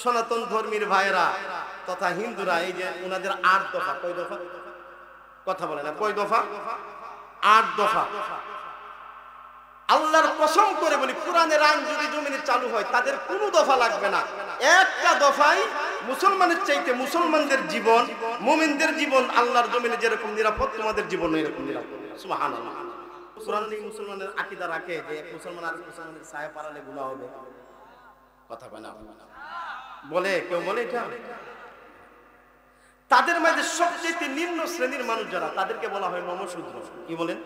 সনাতন ধর্মীর ভাইরা তথা হিন্দুরা, এই যে ওনাদের 8 দফা, কয় দফা কথা বলে না, কয় দফা? 8 দফা। আল্লাহর কসম করে বলি, কোরআনের আইন যদি জমিনে চালু হয় তাদের কোনো দফা লাগবে না। একটা দফাই মুসলমানের চাইতে মুসলমানদের জীবন, মুমিনদের জীবন আল্লাহর জমিনে যেরকম নিরাপদ, তোমাদের জীবন এরকম নিরাপদ। সুবহানাল্লাহ। কোরআন নেই মুসলমানের আকীদা রাখে যে এক মুসলমান আর মুসলমানের ছায়া পাড়ালে গুনাহ হবে, কথা কয় না বলে, কেউ বলে এটা? তাদের মধ্যে সবচেয়ে নিম্ন শ্রেণীর মানুষ যারা, তাদেরকে বলা হয় নমশূদ্র। কি বলেন?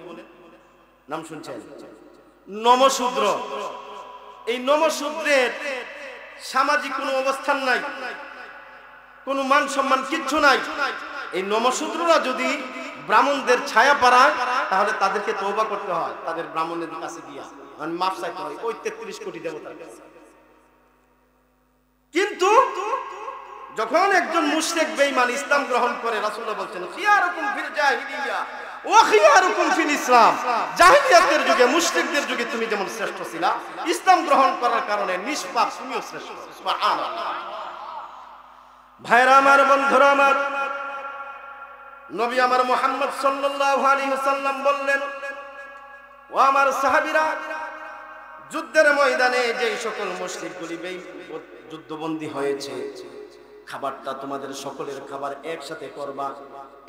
নাম শুনছেন? নমশূদ্র। এই নমশূদ্রের সামাজিক কোনো অবস্থান নাই, কোনো মান সম্মান কিচ্ছু নাই। এই নমশূদ্ররা যদি ব্রাহ্মণদের ছায়া পাড়ায় তাহলে তাদেরকে তওবা করতে হয়, তাদের ব্রাহ্মণের কাছে গিয়া মানে মাফ চাইতে হয় ওই 33 কোটি দেবতার কাছে। কিন্তু যখন একজন মুশরিক বেঈমান ইসলাম গ্রহণ করে, রাসূলুল্লাহ বলছেন খিয়ারুকুম ফিল জাহিলিয়া ওয়া খিয়ারুকুম ফিল ইসলাম, জাহিলিয়াতের যুগে মুশরিকদের যুগে তুমি যেমন শ্রেষ্ঠ ছিলা, ইসলাম গ্রহণ করার কারণে নিষ্পাপ তুমিও শ্রেষ্ঠ। সুবহানাল্লাহ। ভাইরা আমার, বন্ধুরা আমার, নবী আমার মুহাম্মদ সাল্লাল্লাহু আলাইহি ওয়াসাল্লাম বললেন, ও আমার সাহাবীরা, যুদ্ধের ময়দানে যেই সকল মুশরিকগুলি যুদ্ধবন্দী হয়েছে, খাবারটা তোমাদের সকলের খাবার একসাথে করবা,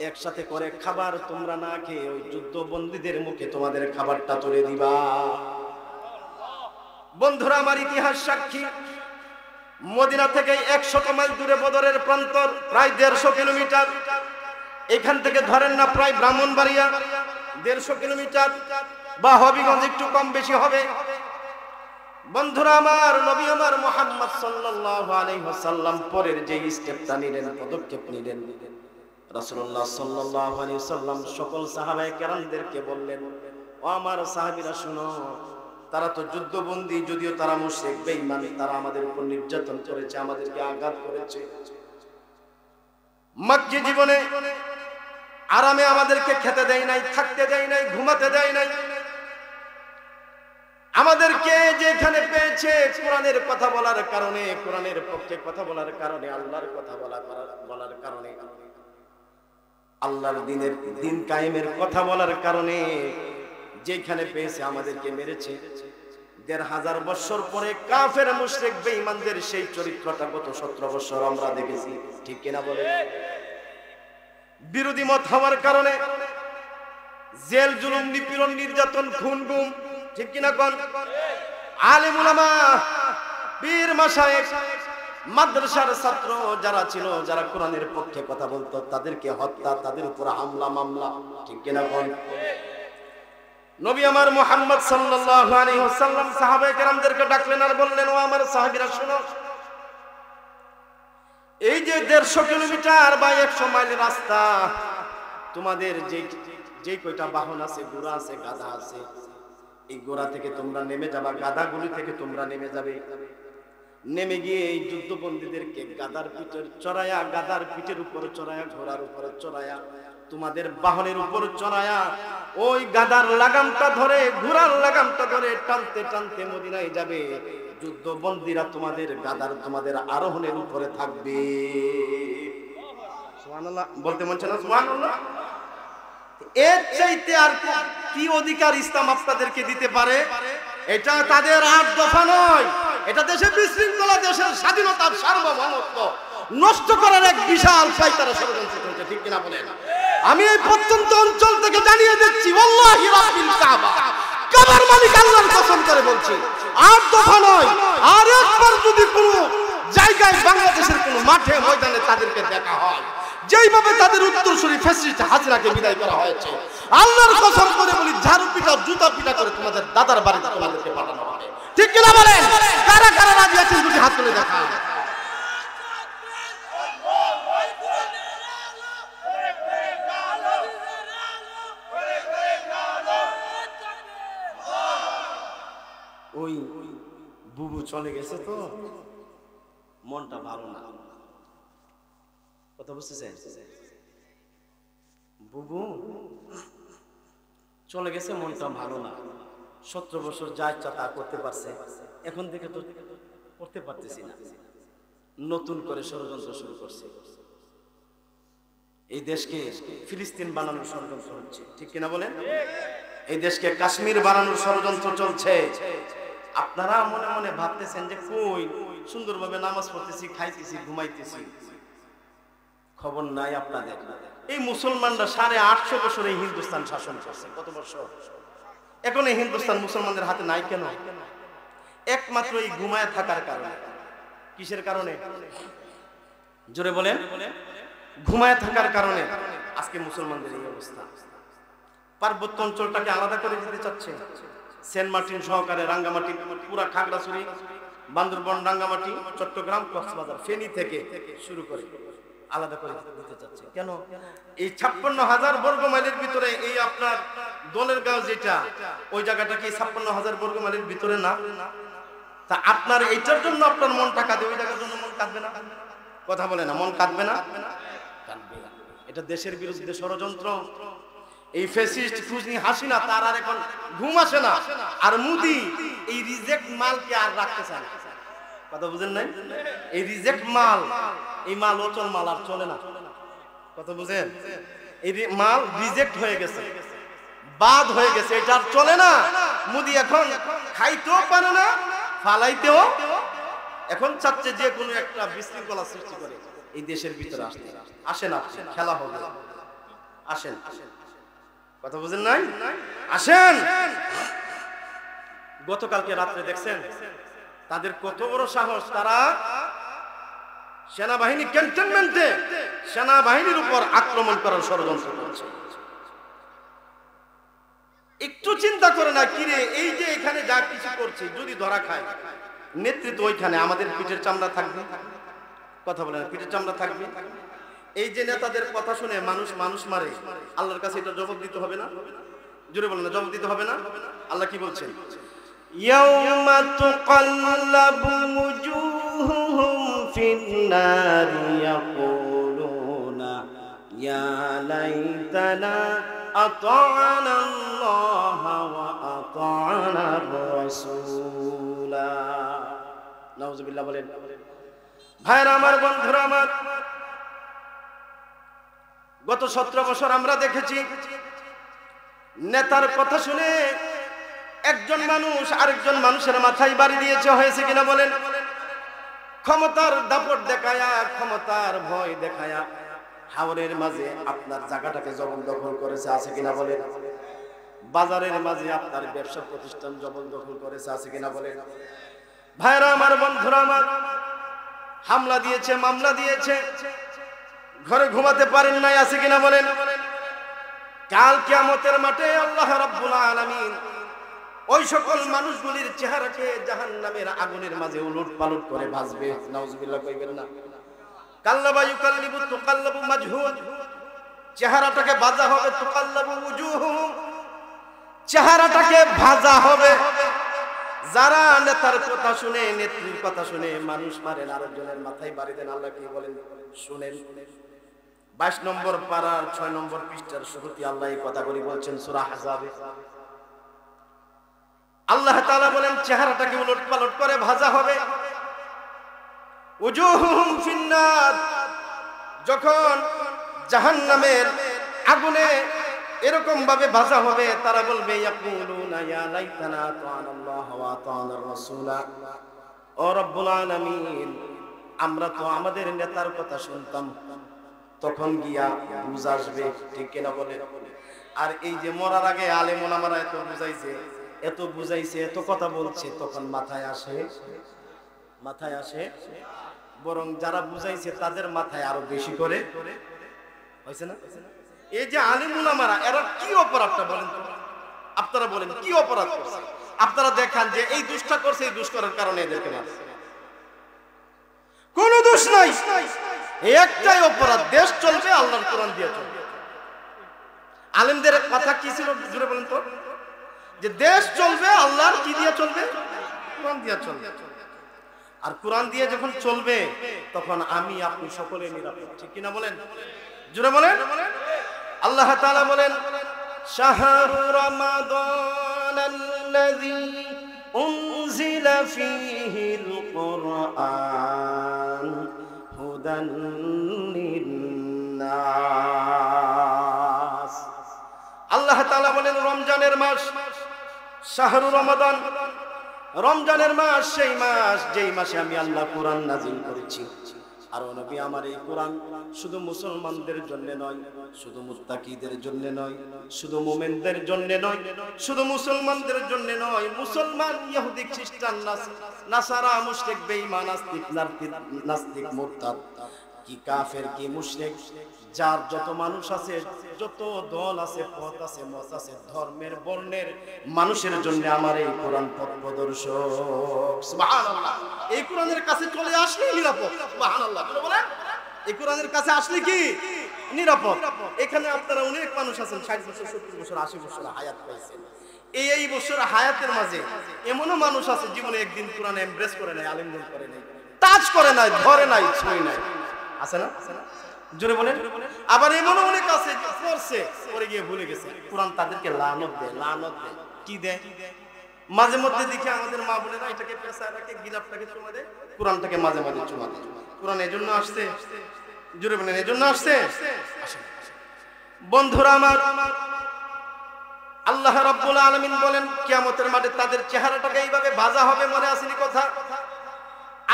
একসাথে করে খাবার তোমরা না খেয়ে ওই যুদ্ধবন্দীদের মুখে তোমাদের খাবারটা তুলে দিবা। বন্ধুরা আমার, ইতিহাস সাক্ষী, মদিনা থেকে 100 মাইল দূরে বদরের প্রান্তর, প্রায় 150 কিলোমিটার। এখান থেকে ধরেন না প্রায় ব্রাহ্মণবাড়িয়া 150 কিলোমিটার, বা হবিগঞ্জ একটু কম বেশি হবে। বন্ধুরা আমার, নবী আমার মুহাম্মদ সাল্লাল্লাহু আলাইহি ওয়াসাল্লাম পরের যে স্টেপটা নিলেন, পদক্ষেপ নিলেন, রাসূলুল্লাহ সাল্লাল্লাহু আলাইহি ওয়াসাল্লাম সকল সাহাবায়ে কেরামদেরকে বললেন, ও আমার সাহাবীরা শুনো, তারা তো যুদ্ধবন্দী, যদিও তারা মুশরিক বেঈমান, তারা আমাদের উপর নির্যাতন করেছে, আমাদেরকে আঘাত করেছে, মক্কি জীবনে আরামে আমাদেরকে খেতে দেয় নাই, থাকতে দেয় নাই, ঘুমাতে দেয় নাই, আমাদেরকে যেখানে পেয়েছে কোরআনের কথা বলার কারণে, কোরআনের পক্ষে কথা বলার কারণে, আল্লাহর কথা বলার কারণে, আল্লাহর দিন কায়েমের কথা বলার কারণে যেখানে পেয়েছে আমাদেরকে মেরেছে। ১৫০০ বছর পরে কাফের মুশরিক বেঈমানদের সেই চরিত্রটা গত ১৭ বছর আমরা দেখেছি, ঠিক কিনা বলে? বিরোধী মত হওয়ার কারণে জেল, জুলুম, নিপীড়ন, নির্যাতন, খুন, গুম, ঠিক কিনা কোন? আলেম উলামা, পীর মাশায়েখ, মাদ্রাসার ছাত্র যারা ছিল, যারা কোরআনের পক্ষে কথা বলতো, তাদেরকে হত্যা, তাদের উপর হামলা মামলা, ঠিক কিনা কোন? নবী আমার মুহাম্মদ সাল্লাল্লাহু আলাইহি ওয়াসাল্লাম সাহাবায়ে কেরামদেরকে ডাকলেন আর বললেন, ও আমার সাহাবীরা শুনো, এই যে 150 কিলোমিটার বা 100 মাইল রাস্তা, তোমাদের যে কয়টা বাহন আছে, ঘোড়া আছে, গাধা আছে, এই ঘোড়া থেকে তোমরা নেমে যাবা, গাধাগুলি থেকে তোমরা নেমে যাবে, নেমে গিয়ে এই যুদ্ধবন্দীদেরকে গাধার পিঠের চড়ায়া, গাধার পিঠের উপর চড়ায়া, ঘোড়ার উপর চড়ায়া, তোমাদের বাহনের উপর চড়ায়া, ওই গাধার লাগামটা ধরে, ঘোড়ার লাগামটা ধরে টানতে টানতে মদিনায় যাবে। যুদ্ধবন্দীরা তোমাদের গাধার, তোমাদের আরোহণের উপরে থাকবে। সুবহানাল্লাহ বলতে মন চায় না? সুবহানাল্লাহ। এর চাইতে আর কি অধিকার ইসলাম আপনাদেরকে দিতে পারে? এটা তাদের 8 দফা নয়, এটা দেশের বিশৃঙ্খলা, দেশের স্বাধীনতার সার্বভৌমত্ব নষ্ট করার এক বিশাল শয়তানের ষড়যন্ত্র চলছে, ঠিক কিনা বলেন? আমি এই প্রত্যন্ত অঞ্চল থেকে জানিয়ে দিচ্ছি, ওয়াল্লাহি রাব্বিল কাবা, কাবার মালিক আল্লাহর কসম করে বলছি, 8 দফা নয়। আর একবার যদি কোনো জায়গায় বাংলাদেশের কোনো মাঠে ময়দানে তাদেরকে দেখা হয়, যেইভাবে তাদের উত্তরসূরি ফ্যাসিস্ট হাসিনাকে বিদায় করা হয়েছে, আল্লাহর কসম করে বলি, ঝাড়ু পিটা, জুতা পিটা করে তোমাদের দাদার বাড়িতে তোমাদেরকে পাঠানো হবে, ঠিক কিনা বলেন? কারা কারা রাজি আছেন দুটি হাত তুলে দেখান। ওই বুবু চলে গেছে তো মনটা ভালো না, কথা বুঝতেছেন? বুবু চলে গেছে, মনটা ভালো না, 17 বছর যা ইচ্ছা তা করতে পারছে, এখন থেকে তো করতে পারতেছি না, নতুন করে ষড়যন্ত্র শুরু করছে। এই দেশকে ফিলিস্তিন বানানোর ষড়যন্ত্র হচ্ছে, ঠিক কিনা বলেন? এই দেশকে কাশ্মীর বানানোর ষড়যন্ত্র চলছে। আপনারা মনে মনে ভাবতেছেন যে কই সুন্দরভাবে নামাজ পড়তেছি, খাইতেছি, ঘুমাইতেছি, খবর নাই আপনাদের। এই মুসলমানরা 850 বছর এই হিন্দুস্তান শাসন করছে। কত বছর? এখন এই হিন্দুস্তান মুসলমানদের হাতে নাই কেন? একমাত্র এই ঘুমায় থাকার কারণে। কিসের কারণে? জোরে বলেন। ঘুমায় থাকার কারণে আজকে মুসলমানদের এই অবস্থা। পার্বত্য অঞ্চলটাকে আলাদা করে দিতে চাচ্ছে, সেন্ট মার্টিন সহকারে রাঙ্গামাটি, পুরা খাগড়াছড়ি, বান্দরবান, রাঙ্গামাটি, চট্টগ্রাম, কক্সবাজার, ফেনী থেকে শুরু করে আলাদা করে দিতে চাচ্ছে। কেন? এই 56,000 বর্গ মাইলের ভিতরে এই আপনার দলের গাঁও যেটা, ওই জায়গাটা কি 56,000 বর্গ মাইলের ভিতরে না? তা আপনার এইটার জন্য আপনার মনটা কাঁদে, ওই জায়গার জন্য মন কাঁদবে না? কথা বলে না, মন কাঁদবে না? কাঁদবে। এটা দেশের বিরুদ্ধে ষড়যন্ত্র। এই ফ্যাসিস্ট খুশনি হাসিনা তার আর এখন ঘুম আসে না, আর মোদি এই রিজেক্ট মালকে আর রাখতে চায় না। কথা বুঝেন নাই? এই রিজেক্ট মাল, এই মাল অচল মাল আর চলে না। কথা বুঝেন? এই মাল রিজেক্ট হয়ে গেছে, বাদ হয়ে গেছে, এটা আর চলে না। মোদি এখন খাইতেও পারে না, ফালাইতেও এখন চাচ্ছে যে কোনো একটা বিশৃঙ্খলা সৃষ্টি করে এই দেশের ভিতরে আসতে। আসেন, আপনি খেলা হবে, আসেন। কথা বুঝেন নাই? আসেন। গতকালকে রাত্রে দেখছেন তাদের কত বড় সাহস, তারা সেনাবাহিনী ক্যান্টনমেন্টে সেনাবাহিনীর উপর আক্রমণ করার ষড়যন্ত্র করছে। একটু চিন্তা করে না, কিরে এই যে এখানে যা কিছু করছে যদি ধরা খায়, নেতৃত্ব ওইখানে, আমাদের পিঠের চামড়া থাকবে। কথা বলেন, পিঠের চামড়া থাকবে। এই যে নেতাদের কথা শুনে মানুষ মারে, আল্লাহর কাছে এটা জবাব দিতে হবে না? জোরে বলেন না, জবাব দিতে হবে না? আল্লাহ কি বলছেন? ইয়াউমা তুকাল্লাবু ওয়ুজুহুহুম ফিন-নারি ইয়াকুলুনা ইয়া লাইতানা আতা'না আল্লাহা ওয়া আতা'না আর-রাসূলা। নাউযুবিল্লাহ বলেন। ভাইরা আমার, বন্ধুরা আমার, গত 17 বছর আমরা দেখেছি নেতার কথা শুনে একজন মানুষ আরেকজন মানুষের মাথায় বাড়ি দিয়েছে। হয়েছে কিনা বলেন? ক্ষমতার দাপট দেখায়া, ক্ষমতার ভয় দেখায়া হাওরের মাঝে আপনার জায়গাটাকে জবরদখল করেছে। আছে কিনা বলেন? বাজারের মাঝে আপনার ব্যবসা প্রতিষ্ঠান জবরদখল করেছে। আছে কিনা বলেন? ভাইরা আমার, বন্ধুরা আমার, হামলা দিয়েছে, মামলা দিয়েছে, ঘরে ঘুমাতে পারেন নাই। আছে কিনা বলেন? কাল কিয়ামতের মাঠে আল্লাহ রাব্বুল আলামিন ওই সকল মানুষগুলির চেহারাকে জাহান্নামের আগুনের মাঝে উলটপালট করে ভাজবে। নাউজুবিল্লাহ কইবেন না? কাল্লাবা ইউকাল্লিবু তুকাল্লাবু মাজহুদ, চেহারাটাকে ভাজা হবে। তুকাল্লাবু উজুহুম, চেহারাটাকে ভাজা হবে। যারা নেতার কথা শুনে, নেত্রীর কথা শুনে মানুষ মারেন, আরেকজনের মাথায় বাড়ি দেন, আল্লাহ কি বলেন শুনেন? 22 নম্বর পারার 6 নম্বর পৃষ্ঠার শুরুতে আল্লাহ এই কথাগুলি বলছেন সূরা আহজাবে। আল্লাহ তাআলা বলেন চেহারাটাকে উলটপালট করে ভাজা হবে। উজুহুম ফিন্নার, যখন জাহান্নামের আগুনে এরকম ভাবে ভাজা হবে, তারা বলবে ইয়াকুলুনা ইয়া লাইতানা আতা'নাল্লাহ ওয়া আতা'নার রাসূলা। ও রব্বুল আলামিন, আমরা তো আমাদের নেতার কথা শুনতাম। তখন গিয়া বুঝ আসবে, ঠিক কিনা বলে? আর এই যে মরার আগে আলেম ওলামারা এত বুঝাইছে, এত কথা বলছে, তখন মাথায় আসে। বরং যারা বুঝাইছে তাদের মাথায় আরো বেশি করে হয়েছে না? এই যে আলেম ওলামারা, এরা কি অপরাধটা বলেন তো? আপনারা বলেন কি অপরাধ করছে? আপনারা দেখান যে এই দুষ্টা করছে, এই দুষ করার কারণে এদেরকে মারছে। কোন দোষ নাই, একটাই অপরাধ, দেশ চলবে আল্লাহর কোরআন দিয়ে চলবে। আলেমদের কথা কি ছিল জুড়ে বলেন তো? যে দেশ চলবে আল্লাহর কি দিয়ে চলবে? কোরআন দিয়ে চলবে। আর কোরআন দিয়ে যখন চলবে তখন আমি আপনি সকলে নিরাপদ, ঠিক কিনা বলেন? জোরে বলেন। আল্লাহ তাআলা বলেন শাহরু রমাদানাল্লাযী উনজিলা ফীহিল কুরআন হুদান লিন-নাস। আল্লাহ তাআলা বলেন রমজানের মাস, শাহরু রমাদান, রমজানের মাস সেই মাস যেই মাসে আমি আল্লাহ কোরআন নাযিল করেছি। আর নবী আমার এই কোরআন শুধু মুসলমানদের জন্য নয়, শুধু মুত্তাকিদের জন্য নয়, শুধু মুমিনদের জন্য নয়, শুধু মুসলমানদের জন্য নয়, মুসলমান, ইহুদি, খ্রিস্টান, নাসারা, মুশরিক, বেঈমান, নাস্তিক, মুরতাদ, কি কাফের, কি মুশরিক, যার যত মানুষ আছে, যত দল আছে, পথ আছে, মত আছে, ধর্মের, বর্ণের মানুষের জন্য আমার এই কোরআন পথ প্রদর্শক। সুবহানাল্লাহ। এই কোরআনের কাছে চলে আসলে নিরাপদ। সুবহানাল্লাহ বলেন। এই কোরআনের কাছে আসলে কি নিরাপদ? এখানে আপনারা অনেক মানুষ আছেন 60 বছর, 70 বছর, 80 বছর হায়াত পাইছেন। এই বছর হায়াতের মাঝে এমনও মানুষ আছে জীবনে একদিন কোরআন এমব্রেস করে নাই, আলিঙ্গন করে নাই, টাচ করে নাই, ধরে নাই, ছুঁয়ে নাই, আছে না? জোরে বলেন। আবার এমনও অনেক আছে পড়ছে, পড়ে গিয়ে ভুলে গেছে। কোরআন তাদেরকে লানত দেয়, লানত দেয়। কি দেয়? মাঝে মধ্যে দেখি আমাদের মা বোনেরা এটাকে পেশাটাকে, গিলাপটাকে চুমা দেয়, কোরআনটাকে মাঝে মাঝে চুমা দেয়। কোরআন এজন্য আসছে, জোরে বলেন, এজন্য আসছে। বন্ধুরা আমার, আল্লাহ রাব্বুল আলামিন বলেন কিয়ামতের মাঠে তাদের চেহারাটাকে এইভাবে ভাজা হবে, মনে আসেনি কথা?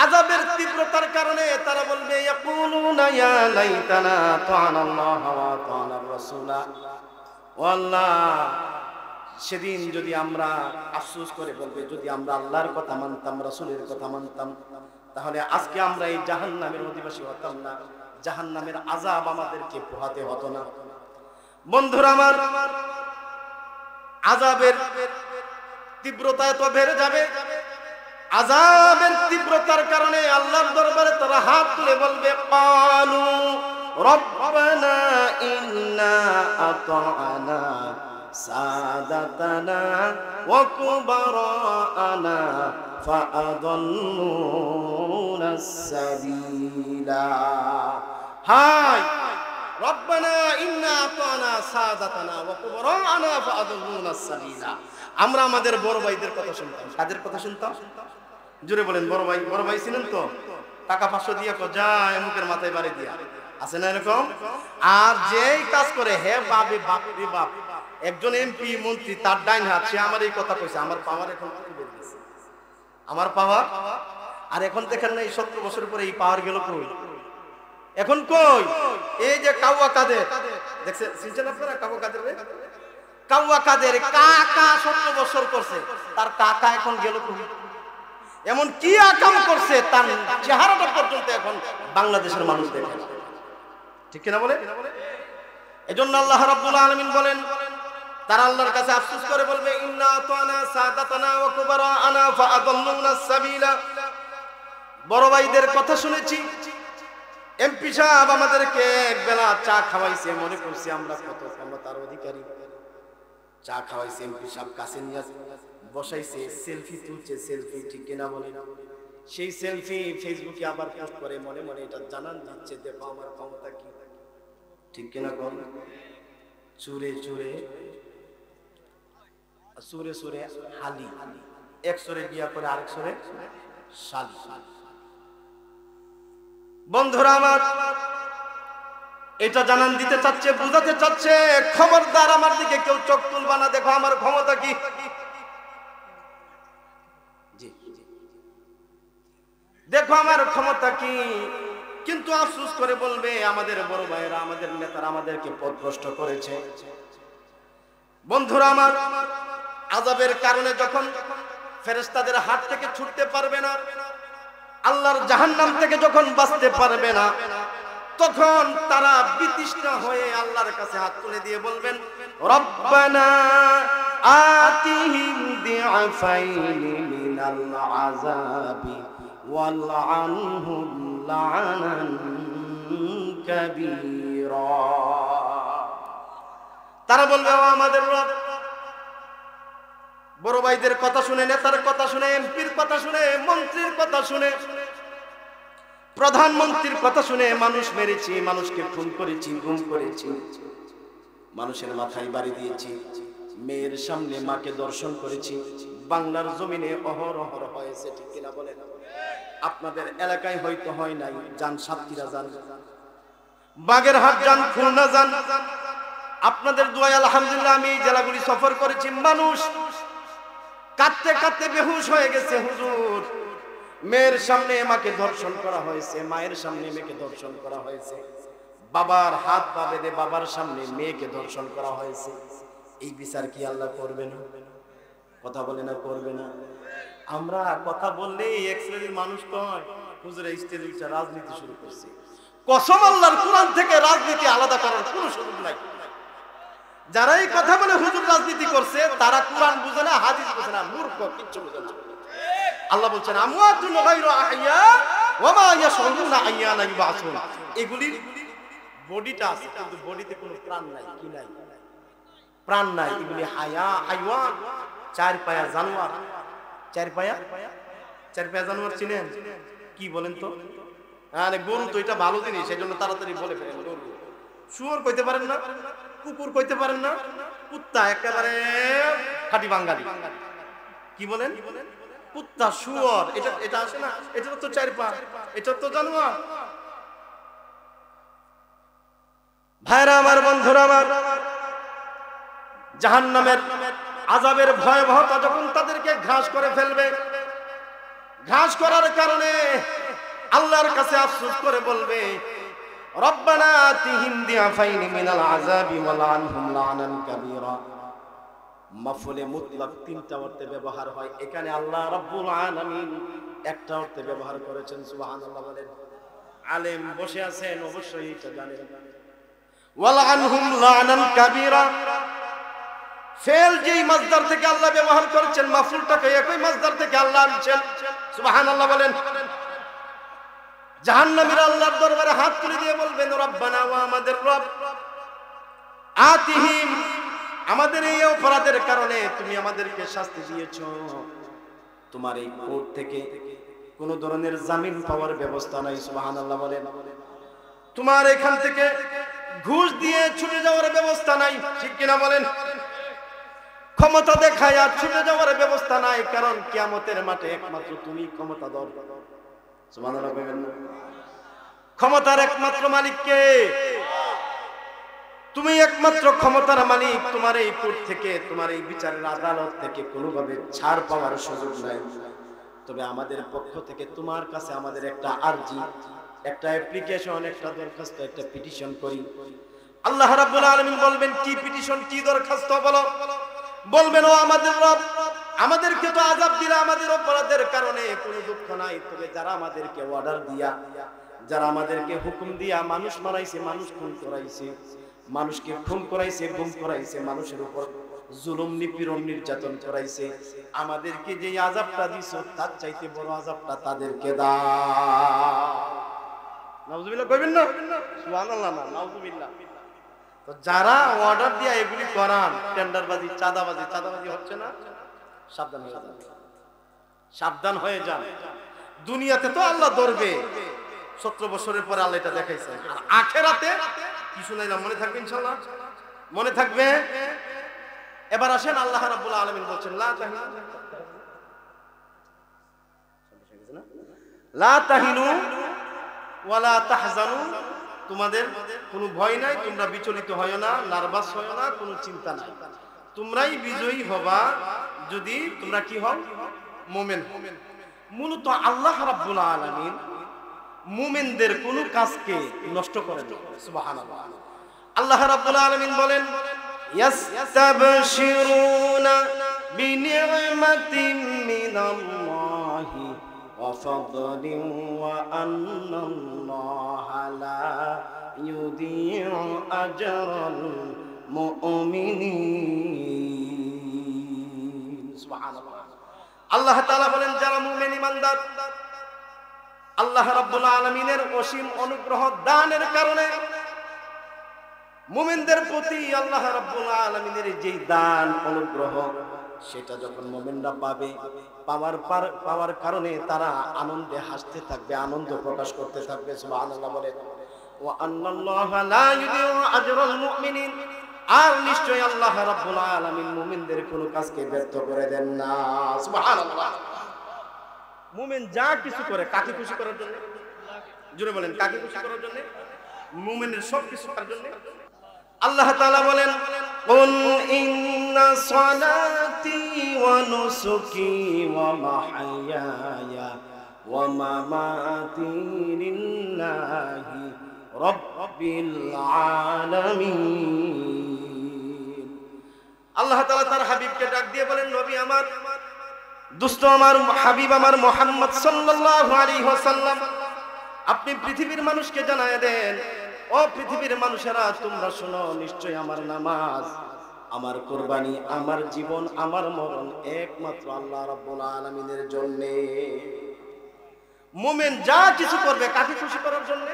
আযাবের তীব্রতার কারণে তারা বলবে ইয়াকুলুনা ইয়া লাইতানা আতানাল্লাহ ওয়া আতানার রাসূলা। ও আল্লাহ, সেদিন যদি আমরা, আফসোস করে বলবে, যদি আমরা আল্লাহর কথা মানতাম, রাসূলের কথা মানতাম, তাহলে আজকে আমরা এই জাহান্নামের অধিবাসী হতাম না, জাহান্নামের আযাব আমাদেরকে পোহাতে হতো না। বন্ধুরা আমার, আযাবের তীব্রতা এত বেড়ে যাবে, আযাবের তীব্রতার কারণে আল্লাহর দরবারে তারা হাত তুলে বলবে ক্বালু রব্বানা ইন্না আতা'না সাদাতানা ওয়া কুবারানা ফাআদাল্লুনাস সাবিলা। হায় রব্বানা ইন্না আতা'না সাদাতানা ওয়া কুবারানা ফাআদাল্লুনাস সাবিলা। আমরা আমাদের বড় ভাইদের কথা শুনতাম। কাদের কথা শুনতাম? জোরে বলেন। বড় ভাই, বড় ভাই ছিলেন তো, টাকা 500 দিয়া যায় মুখের মাথায় বাড়ি দিয়া, আছে না এরকম? আর যেই কাজ করে, হে বাবে বাপ রে বাপ, একজন এমপি, মন্ত্রী, তার ডাইন হাত, সে আমার এই কথা কইছে, আমার পাওয়ার এখন কি বের গেছে, আমার পাওয়ার। আর এখন দেখেন না, এই 70 বছর পরে এই পাওয়ার গেল কই? এখন কই? এই যে কাওয়া কাদের দেখছেন, চিনছেন আপনারা কাওয়া কাদের? কাওয়া কাদের কাকা 70 বছর করছে, তার কাকা এখন গেল কই? এমন কি আকাম করছে, তার চেহারাটা পর্যন্ত এখন বাংলাদেশের মানুষ দেখে, ঠিক কিনা বলে? এজন্য আল্লাহ রাব্বুল আলামিন বলেন, তারা আল্লাহর কাছে আফসোস করে বলবে ইন্না আতানা সাদাতানা ওয়া কুবারানা ফাআদাল্লুনাস সাবিলা। বড় ভাইদের কথা শুনেছি, এমপি সাহেব আমাদেরকে একবেলা চা খাওয়াইছে, মনে করছি আমরা কত ক্ষমতার অধিকারী। চা খাওয়াইছে, এমপি সাহেব কাছে নিয়ে বসাইছে, সেলফি তুলছে, সেলফি, ঠিক কিনা বলে? সেই সেলফি ফেসবুকে আবার পোস্ট করে, মনে মনে এটা জানান দিচ্ছে, দেখো আমার ক্ষমতা কি, ঠিক কিনা বল? চুরে চুরে, সুরে সুরে হালি, এক সুরে বিয়া করে আরেক সুরে শালি। বন্ধুরা আমার, এটা জানান দিতে চাচ্ছে, বুঝাতে চাচ্ছে, খবরদার আমার দিকে কেউ চোখ তুলবা না, দেখো আমার ক্ষমতা কি। দেখো আমার ক্ষমতা কি। কিন্তু আফসোস করে বলবে আমাদের বড় ভাইয়েরা, আমাদের নেতারা আমাদেরকে পথভ্রষ্ট করেছে। বন্ধুরা আমার, আযাবের কারণে যখন ফেরেশতাদের হাত থেকে ছুটতে পারবে না, আল্লাহর জাহান্নাম থেকে যখন বাঁচতে পারবে না, তখন তারা বিতৃষ্ণা হয়ে আল্লাহর কাছে হাত তুলে দিয়ে বলবেন রব্বানা আতিহিম দিআফাইনি মিনাল আযাবি ওয়ালআনহুম লা'নান কাবীরা। তারা বলবে ও আমাদের রব, বড় ভাইদের কথা শুনে, নেতার কথা শুনে, এমপির কথা শুনে, মন্ত্রীর কথা শুনে, প্রধানমন্ত্রীর কথা শুনে মানুষ মেরেছি, মানুষকে খুন করেছি, গুম করেছি, মানুষের মাথায় বাড়ি দিয়েছি, মেয়ের সামনে মাকে দর্শন করেছি। বাংলার জমিনে অহরহ হয়েছে, ঠিক কিনা বলেন? আপনাদের এলাকায় হয়তো হয় নাই, যান সাতক্ষীরা যান, বাগেরহাট যান, খুলনা যান, আপনাদের দোয়ায় আলহামদুলিল্লাহ আমি এই জেলাগুলি সফর করেছি। মানুষ কাঁদতে কাঁদতে বেহুশ হয়ে গেছে। হুজুর, মেয়ের সামনে মাকে ধর্ষণ করা হয়েছে, মায়ের সামনে মেয়েকে ধর্ষণ করা হয়েছে, বাবার হাত পা বেঁধে বাবার সামনে মেয়েকে ধর্ষণ করা হয়েছে। এই বিচার কি আল্লাহ করবে না? কথা বলে না, করবে না? আমরা কথা বললেই এক শ্রেণীর মানুষ কয় হুজুর এই স্টেজে রাজনীতি শুরু করছে। কসম আল্লাহর, কোরআন থেকে রাজনীতি আলাদা করার কোনো সুযোগ নাই। যারা এই কথা বলে হুজুর রাজনীতি করছে তারা কোরআন বুঝে না, হাদিস বুঝে না, মূর্খ, কিচ্ছু বুঝে না। আল্লাহ বলছেন আমওয়াতুন গায়রু আহইয়া ওয়া মা ইয়াশউরুনা আইয়ানা ইউবাসুন। এগুলির বডিটা আছে কিন্তু বডিতে কোনো প্রাণ নাই। কি নাই? প্রাণ নাই। এগুলি হাইওয়ান, চার পায়া জানোয়ার। চার পায়া জানোয়ার চিনেন? কি বলেন তো? আরে গরু তো এটা ভালো জিনিস, সেজন্য তাড়াতাড়ি বলে ফেলেন গরু। শুয়োর কইতে পারেন না, কুকুর কইতে পারেন না, কুত্তা একেবারে খাঁটি বাঙালি। কি বলেন? কুত্তা, শুয়োর, এটা আসে না? এটা তো চার পা, এটা তো জানোয়ার। ভাইরা আমার, বন্ধুরা আমার, জাহান্নামের আযাবের ভয়াবহতা যখন তাদেরকে ঘাস করে ফেলবে, ঘাস করার কারণে আল্লাহর কাছে আফসোস করে বলবে রব্বানা আতিহিম দিআফাইন মিনাল আযাবি ওয়ালআনহুম লানান কাবীরা। মাফউলে মুতলাক তিনটা অর্থে ব্যবহার হয়, এখানে আল্লাহ রাব্বুল আলামিন একটা অর্থে ব্যবহার করেছেন। সুবহানাল্লাহ বলেন। আলেম বসে আছেন, অবশ্যই এটা জানেন। ওয়ালআনহুম লানান কাবীরা, ফেল যেই মাসদার থেকে আল্লাহ ব্যবহার করেছেন, মাফউলটাকে একই মাসদার থেকে আল্লাহ আনছেন। সুবহানাল্লাহ বলেন। জাহান্নামীরা আল্লাহর দরবারে হাত তুলে দিয়ে বলবেন রব্বানা, ওয়া আমাদের রব, আতিহিম, আমাদের এই অপরাধের কারণে তুমি আমাদেরকে শাস্তি দিয়েছো। তোমার এই কোর্ট থেকে কোন ধরনের জামিন পাওয়ার ব্যবস্থা নাই। সুবহানাল্লাহ বলেন। তোমার এখান থেকে ঘুষ দিয়ে ছুটে যাওয়ার ব্যবস্থা নাই, ঠিক কিনা বলেন? ক্ষমতা দেখায় আর ছুটে যাওয়ার ব্যবস্থা নাই, কারণ কিয়ামতের মাঠে একমাত্র তুমি ক্ষমতাধর। সুবহানাল্লাহ বলেন। ক্ষমতার একমাত্র মালিক কে? তুমি একমাত্র ক্ষমতার মালিক। তোমার এই কোর্ট থেকে, তোমার এই বিচারের আদালত থেকে কোনোভাবে ছাড় পাওয়ার সুযোগ নাই। তবে আমাদের পক্ষ থেকে তোমার কাছে আমাদের একটা আরজি, একটা অ্যাপ্লিকেশন, একটা দরখাস্ত, একটা পিটিশন করি। আল্লাহ রাব্বুল আলামিন বলবেন কি পিটিশন, কি দরখাস্ত বলো? বলবেন ও আমাদের রব, আমাদেরকে তো আযাব দিলা আমাদের অপরাধের কারণে, কোনো দুঃখ নাই। তবে যারা আমাদেরকে অর্ডার দিয়া, যারা আমাদেরকে হুকুম দিয়া মানুষ মারাইছে, মানুষ খুন করাইছে, মানুষকে খুন করাইছে, গুম করাইছে, মানুষের উপর জুলুম, নিপীড়ন, নির্যাতন করাইছে, আমাদেরকে যে আযাবটা দিছো তার চাইতে বড় আযাবটা তাদেরকে দাও। নাউজুবিল্লাহ কইবেন না? সুবহানাল্লাহ না, নাউজুবিল্লাহ। তো যারা অর্ডার দিয়া এগুলি করান, টেন্ডারবাজি, চাঁদাবাজি হচ্ছে না? সাবধান হয়ে যান, সাবধান হয়ে যান। দুনিয়াতে তো আল্লাহ ধরবে, 17 বছরের পরে আল্লাহ এটা দেখাইছে। আর আখিরাতে কি শুনাইলাম মনে থাকবে ইনশাআল্লাহ? মনে থাকবে? এবার আসেন, আল্লাহ রাব্বুল আলামিন বলছেন লা তাহিনু ওয়ালা তাহজানু, তোমাদের কোনো ভয় নাই, তোমরা বিচলিত হয়ো না, নার্ভাস হয়ো না, কোনো চিন্তা নাই। তোমরাই বিজয়ী হবা যদি তোমরা কি হও? মুমিন। মূলত আল্লাহ রাব্বুল আলামিন মুমিনদের কোনো কাজকে নষ্ট করেন না। সুবহানাল্লাহ। আল্লাহ রাব্বুল আলামিন বলেন ইয়াস্তাবশিরুনা বিনি'মাতিন মিনাল্লাহি ওয়া ফাদলিন ওয়া আন্নাল্লাহা লা ইউদিউ আজরাল মুমিনিন। সুবহানাল্লাহ। আল্লাহ তাআলা বলেন যারা মুমিন ঈমানদার, আল্লাহ রাব্বুল আলামিনের অসীম অনুগ্রহ দানের কারণে মুমিনদের প্রতি আল্লাহ রাব্বুল আলামিনের যেই দান অনুগ্রহ, সেটা যখন মুমিনরা পাবে, পাওয়ার কারণে তারা আনন্দে হাসতে থাকবে, আনন্দ প্রকাশ করতে থাকবে। সুবহানাল্লাহ বলে। ওয়া আন্নাল্লাহা লা ইউদিউ আজরাল মুমিনিন, আর নিশ্চয় আল্লাহ রাব্বুল আলামিন মুমিনদের কোনো কাজকে ব্যর্থ করে দেন না। সুবহানাল্লাহ। মুমিন যা কিছু করে কাকে খুশি করার জন্য? জোরে বলেন, কাকে খুশি করার জন্য? মুমিনের সব কিছু করার জন্য। আল্লাহ তাআলা বলেন, কুল ইন্না সালাতি ওয়া নুসুকি ওয়া মাহইয়ায়া ওয়া মামাতি লিল্লাহি রাব্বিল আলামিন। আল্লাহ তাআলা তার হাবিবকে ডাক দিয়ে বলেন, নবী আমার, দোস্ত আমার, হাবিব আমার মুহাম্মদ সাল্লাল্লাহু আলাইহি ওয়াসাল্লাম, আপনি পৃথিবীর মানুষকে জানায় দেন, ও পৃথিবীর মানুষেরা তোমরা শোনো, নিশ্চয় আমার নামাজ, আমার কুরবানি, আমার জীবন, আমার মরণ একমাত্র আল্লাহ রাব্বুল আলামিনের জন্য। মুমিন যা কিছু করবে কাকে খুশি করার জন্য?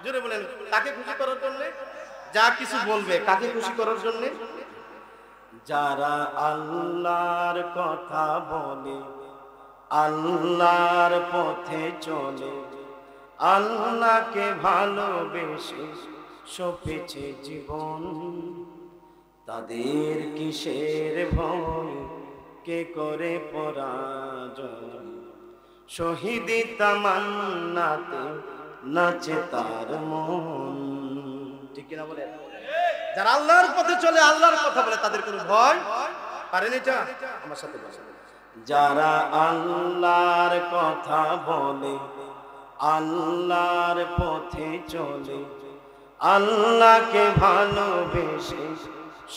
জোরে বলেন, কাকে খুশি করার জন্য? যা কিছু বলবে কাকে খুশি করার জন্য? যারা আল্লাহর কথা বলে, আল্লাহর পথে চলে, আল্লাহকে ভালোবেসে সপেছে জীবন, তাদের কিসের ভয়, কে করে পরাজয়, শহীদি তামান্নাতে নাচে তার মন। ঠিক কিনা বলে? যারা আল্লাহর পথে চলে, আল্লাহর কথা বলে, তাদের কোনো ভয় পারেন? এটা আমার সাথে বলেন। যারা আল্লাহর কথা বলে, আল্লাহর পথে চলে, আল্লাহকে ভালোবেসে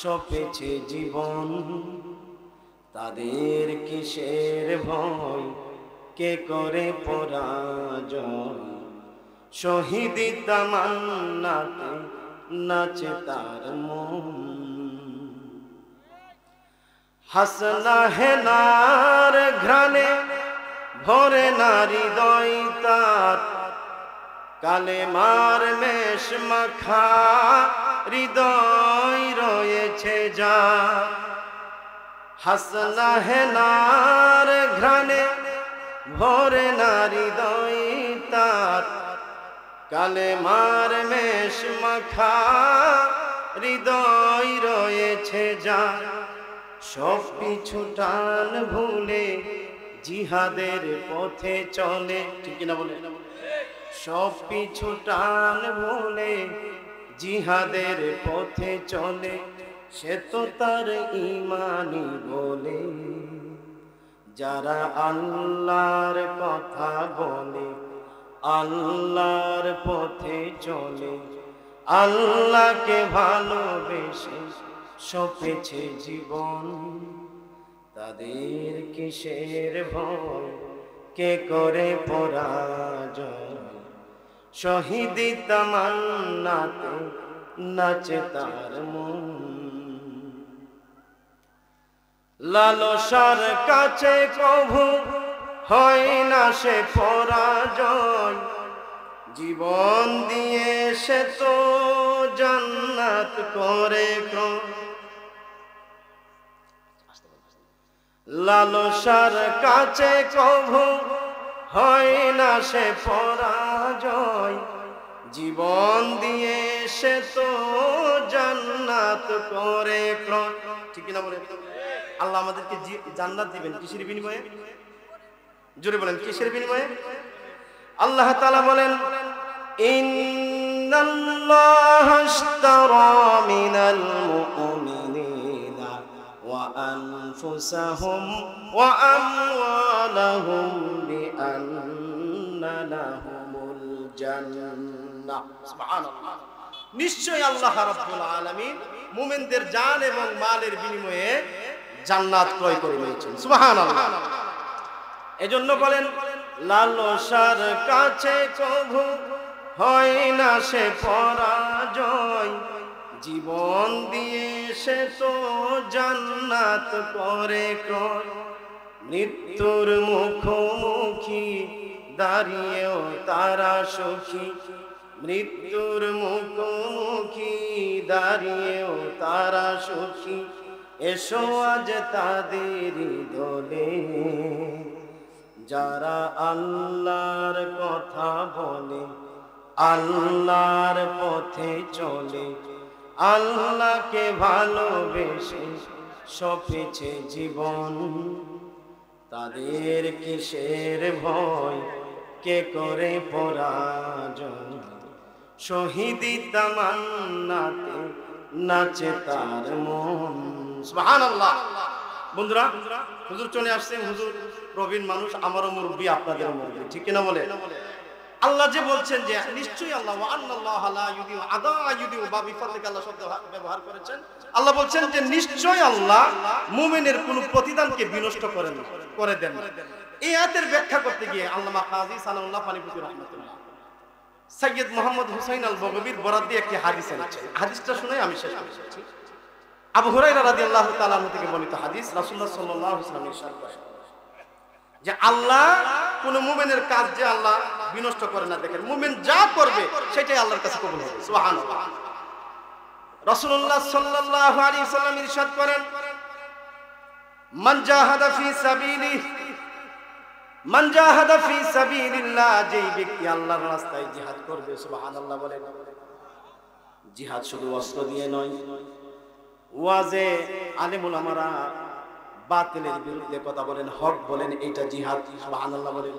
সপেছে জীবন, তাদের কিসের ভয়, কে করে পরাজয়, শহীদি তামান্নাতে নাচে তার মন। হাসনা হেনার ঘ্রাণে ভরে নারী হৃদয় তার, কালেমার মেষ মাখা হৃদয় রয়েছে যার। হাসনা হেনার ঘ্রাণে ভরে নারী হৃদয় তার, কালেমার মেষ মাখা হৃদয় রয়েছে যার। সব পিছু টান ভুলে জিহাদের পথে চলে। ঠিক কিনা বলে? সব পিছু টান ভুলে জিহাদের পথে চলে, সে তো তার ঈমানি বলে। যারা আল্লাহর কথা বলে, আল্লাহর পথে চলে, আল্লাহকে ভালোবেসে সপেছে জীবন, তাদের কিসের ভয়, কে করে পরাজয়, শহীদি তামান্নাতে নাচে তার মন। লালসার কাছে কভু হয় না সে পরাজয়, জীবন দিয়ে সে তো জান্নাত করে ক্রয়। লালসার কাছে কভু হয় না সে পরাজয়, জীবন দিয়ে সে তো জান্নাত করে ক্রয়। ঠিক কিনা বলে? আল্লাহ আমাদেরকে জান্নাত দিবেন কিসের বিনিময়ে? জোরে বলেন, কিসের বিনিময়ে? আল্লাহ তাআলা বলেন, ইন্নাল্লাহা আশতারা মিনাল মুমিনিনা ওয়া আনফুসাহুম ওয়া আমওয়ালাহুম বিআন্না লাহুমুল জান্নাহ। সুবহানাল্লাহ। নিশ্চয় আল্লাহ রাব্বুল আলামিন মুমিনদের জান এবং মালের বিনিময়ে জান্নাত ক্রয় করে নিয়েছেন। সুবহানাল্লাহ। এজন্য বলেন, লালসার কাছে কভু হয় না সে পরাজয়, জীবন দিয়ে সে তো জান্নাত করে ক্রয়। মৃত্যুর মুখোমুখি দাঁড়িয়েও তারা সুখী, মৃত্যুর মুখোমুখি দাঁড়িয়েও তারা সুখী, এসো আজ তাদের দলে, যারা আল্লাহর কথা বলে, আল্লাহর পথে চলে, আল্লাহকে ভালোবেসে সপেছে জীবন। তাদের কিসের ভয়, কে করে পরাজয়, শহীদি তামান্নাতে নাচে তার মন। সুবহানাল্লাহ। বন্ধুরা, হুজুর চলে আসছে, হুজুর প্রবীণ মানুষ, আমারও মুরব্বী, আপনাদেরও মুরব্বী, ঠিক কিনা বলে? আল্লাহ যে বলছেন যে নিশ্চয়ই আল্লাহ ওয়া আন্নাল্লাহা লা ইউদিউ আদা ইউদিউ বা বিফাদলিকা, আল্লাহ শব্দ ব্যবহার করেছেন। আল্লাহ বলছেন যে নিশ্চয়ই আল্লাহ মুমিনের কোন প্রতিদানকে বিনষ্ট করে দেন। এই আয়াতের ব্যাখ্যা করতে গিয়ে আল্লামা কাজী সানাউল্লাহ ফানিপুতি রাহমাতুল্লাহ সৈয়দ মুহাম্মদ হুসাইন আল বগবীর বরাত দিয়ে একটি হাদিস এনেছেন। হাদিসটা শুনে আমি শেষ করছি। আবু হুরায়রা রাদিয়াল্লাহু তাআলা আনহু থেকে বর্ণিত হাদিস, রাসূলুল্লাহ সাল্লাল্লাহু আলাইহি ওয়াসাল্লাম ইরশাদ করেন যে আল্লাহ কোন মুমিনের কাজ যে আল্লাহ বিনষ্ট করে না। দেখেন, মুমিন যা করবে সেটাই আল্লাহর কাছে কবুল হবে। সুবহানাল্লাহ। রাসূলুল্লাহ সাল্লাল্লাহু আলাইহি ওয়াসাল্লাম ইরশাদ করেন, মান জাহাদা ফি সাবিলিহি, মান জাহাদা ফি সাবিলিল্লাহ, যেই ব্যক্তি আল্লাহর রাস্তায় জিহাদ করবে। সুবহানাল্লাহ বলেন। জিহাদ শুধু অস্ত্র দিয়ে নয়, ওয়াজে আলেম উলামারা বাতিলের বিরুদ্ধে কথা বলেন, হক বলেন, এটা জিহাদ। সুবহানাল্লাহ বলেন।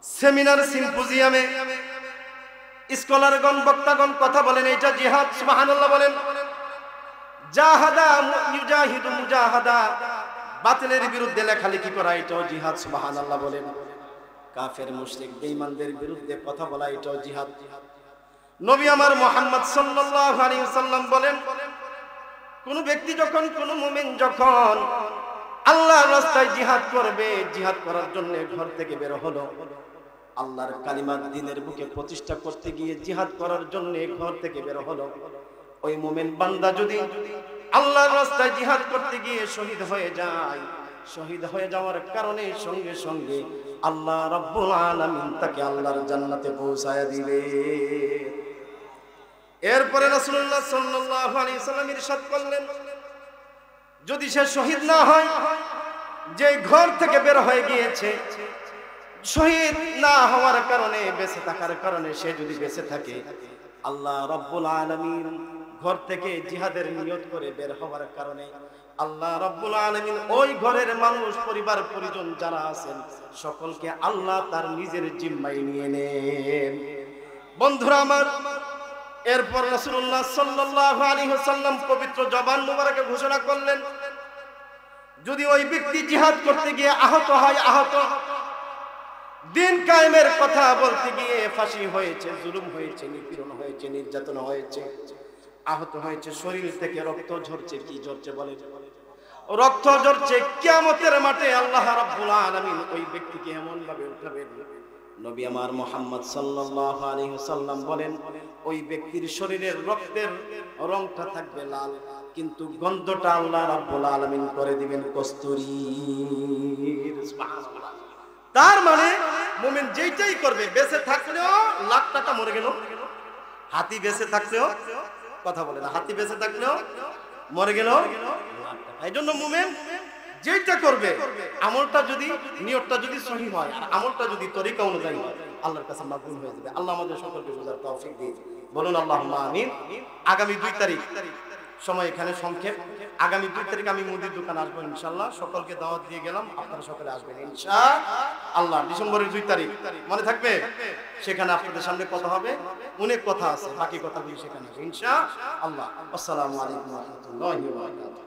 সেমিনার সিম্পোজিয়ামে স্কলারগণ বক্তাগণ কথা বলেন, এটা জিহাদ। সুবহানাল্লাহ বলেন। জাহাদা ইউজাহিদু মুজাহাদা, বাতিলের বিরুদ্ধে লেখালেখি করা, এটাও জিহাদ। সুবহানাল্লাহ বলেন। কাফের মুশরিক বেঈমানদের বিরুদ্ধে কথা বলা, এটাও জিহাদ। নবী আমার মুহাম্মদ সাল্লাল্লাহু আলাইহি ওয়াসাল্লাম বলেন, কোন ব্যক্তি যখন, কোন মুমিন যখন আল্লাহর রাস্তায় জিহাদ করবে, জিহাদ করার জন্য ঘর থেকে বের হলো, আল্লাহর কালিমা দ্বীনের বুকে প্রতিষ্ঠা করতে গিয়ে জিহাদ করার জন্য ঘর থেকে বের হলো, ওই মুমিন বান্দা যদি আল্লাহর রাস্তায় জিহাদ করতে গিয়ে শহীদ হয়ে যায়, শহীদ হয়ে যাওয়ার কারণে সঙ্গে সঙ্গে আল্লাহ রাব্বুল আলামিন তাকে আল্লাহর জান্নাতে পৌঁছায়া দিবে। এরপরে রাসূলুল্লাহ সাল্লাল্লাহু আলাইহি ওয়াসাল্লাম ইরশাদ করলেন, যদি সে শহীদ না হয়, যে ঘর থেকে বের হয়ে গিয়েছে, শহীদ না হওয়ার কারণে, বেঁচে থাকার কারণে সে যদি বেঁচে থাকে, আল্লাহ রাব্বুল আলামিন ঘর থেকে জিহাদের নিয়ত করে বের হওয়ার কারণে আল্লাহ রাব্বুল আলামিন ওই ঘরের মানুষ, পরিবার পরিজন যারা আছেন, সকলকে আল্লাহ তার নিজের জিম্মায় নিয়ে নেন। বন্ধুরা আমার, এরপর রাসূলুল্লাহ সাল্লাল্লাহু আলাইহি ওয়াসাল্লাম পবিত্র জবান মুবারকে ঘোষণা করলেন, যদি ওই ব্যক্তি জিহাদ করতে গিয়ে আহত হয়, আহত, দিন কায়েমের কথা বলতে গিয়ে ফাঁসি হয়েছে, জুলুম হয়েছে, নিপীড়ন হয়েছে, নির্যাতন হয়েছে, আহত হয়েছে, শরীর থেকে রক্ত ঝরছে, কি ঝরছে বলে, রক্ত ঝরছে, কিয়ামতের মাঠে আল্লাহ রাব্বুল আলামিন ওই ব্যক্তিকে এমন ভাবে উঠাবেন, নবী আমার মুহাম্মদ সাল্লাল্লাহু আলাইহি ওয়াসাল্লাম বলেন, ওই ব্যক্তির শরীরের রক্তের রংটা থাকবে লাল, কিন্তু গন্ধটা আল্লাহ রাব্বুল আলামিন করে দিবেন কস্তুরীর। সুবহানাল্লাহ। তার মানে মুমিন যেইটাই করবে, বেঁচে থাকলেও লাখ টাকা মরে গেল, হাতি বেঁচে থাকলেও, কথা বলে না, হাতি বেঁচে থাকলেও মরে গেল লাখ টাকা। এই জন্য মুমিন যেটা করবে, আমলটা যদি, নিয়তটা যদি সহিহ হয়, আর আমলটা যদি তরিকা অনুযায়ী হয়, আল্লাহর কাছে মাকবুল হয়ে যাবে। আল্লাহ আমাদের সকলকে বুঝার তৌফিক দিন, বলুন আল্লাহুম্মা আমিন। আগামী 2 তারিখ, সময় এখানে সংক্ষেপ, আগামী 2 তারিখ আমি মুদির দোকান আসবো ইনশাআল্লাহ। সকলকে দাওয়াত দিয়ে গেলাম, আপনারা সকলে আসবেন ইনশাআল্লাহ। ডিসেম্বরের 2 তারিখ মনে থাকবে, সেখানে আপনাদের সামনে কথা হবে, অনেক কথা আছে, বাকি কথাগুলি সেখানে ইনশাআল্লাহ। আসসালামু আলাইকুম ওয়া রাহমাতুল্লাহি ওয়া বারাকাতুহু।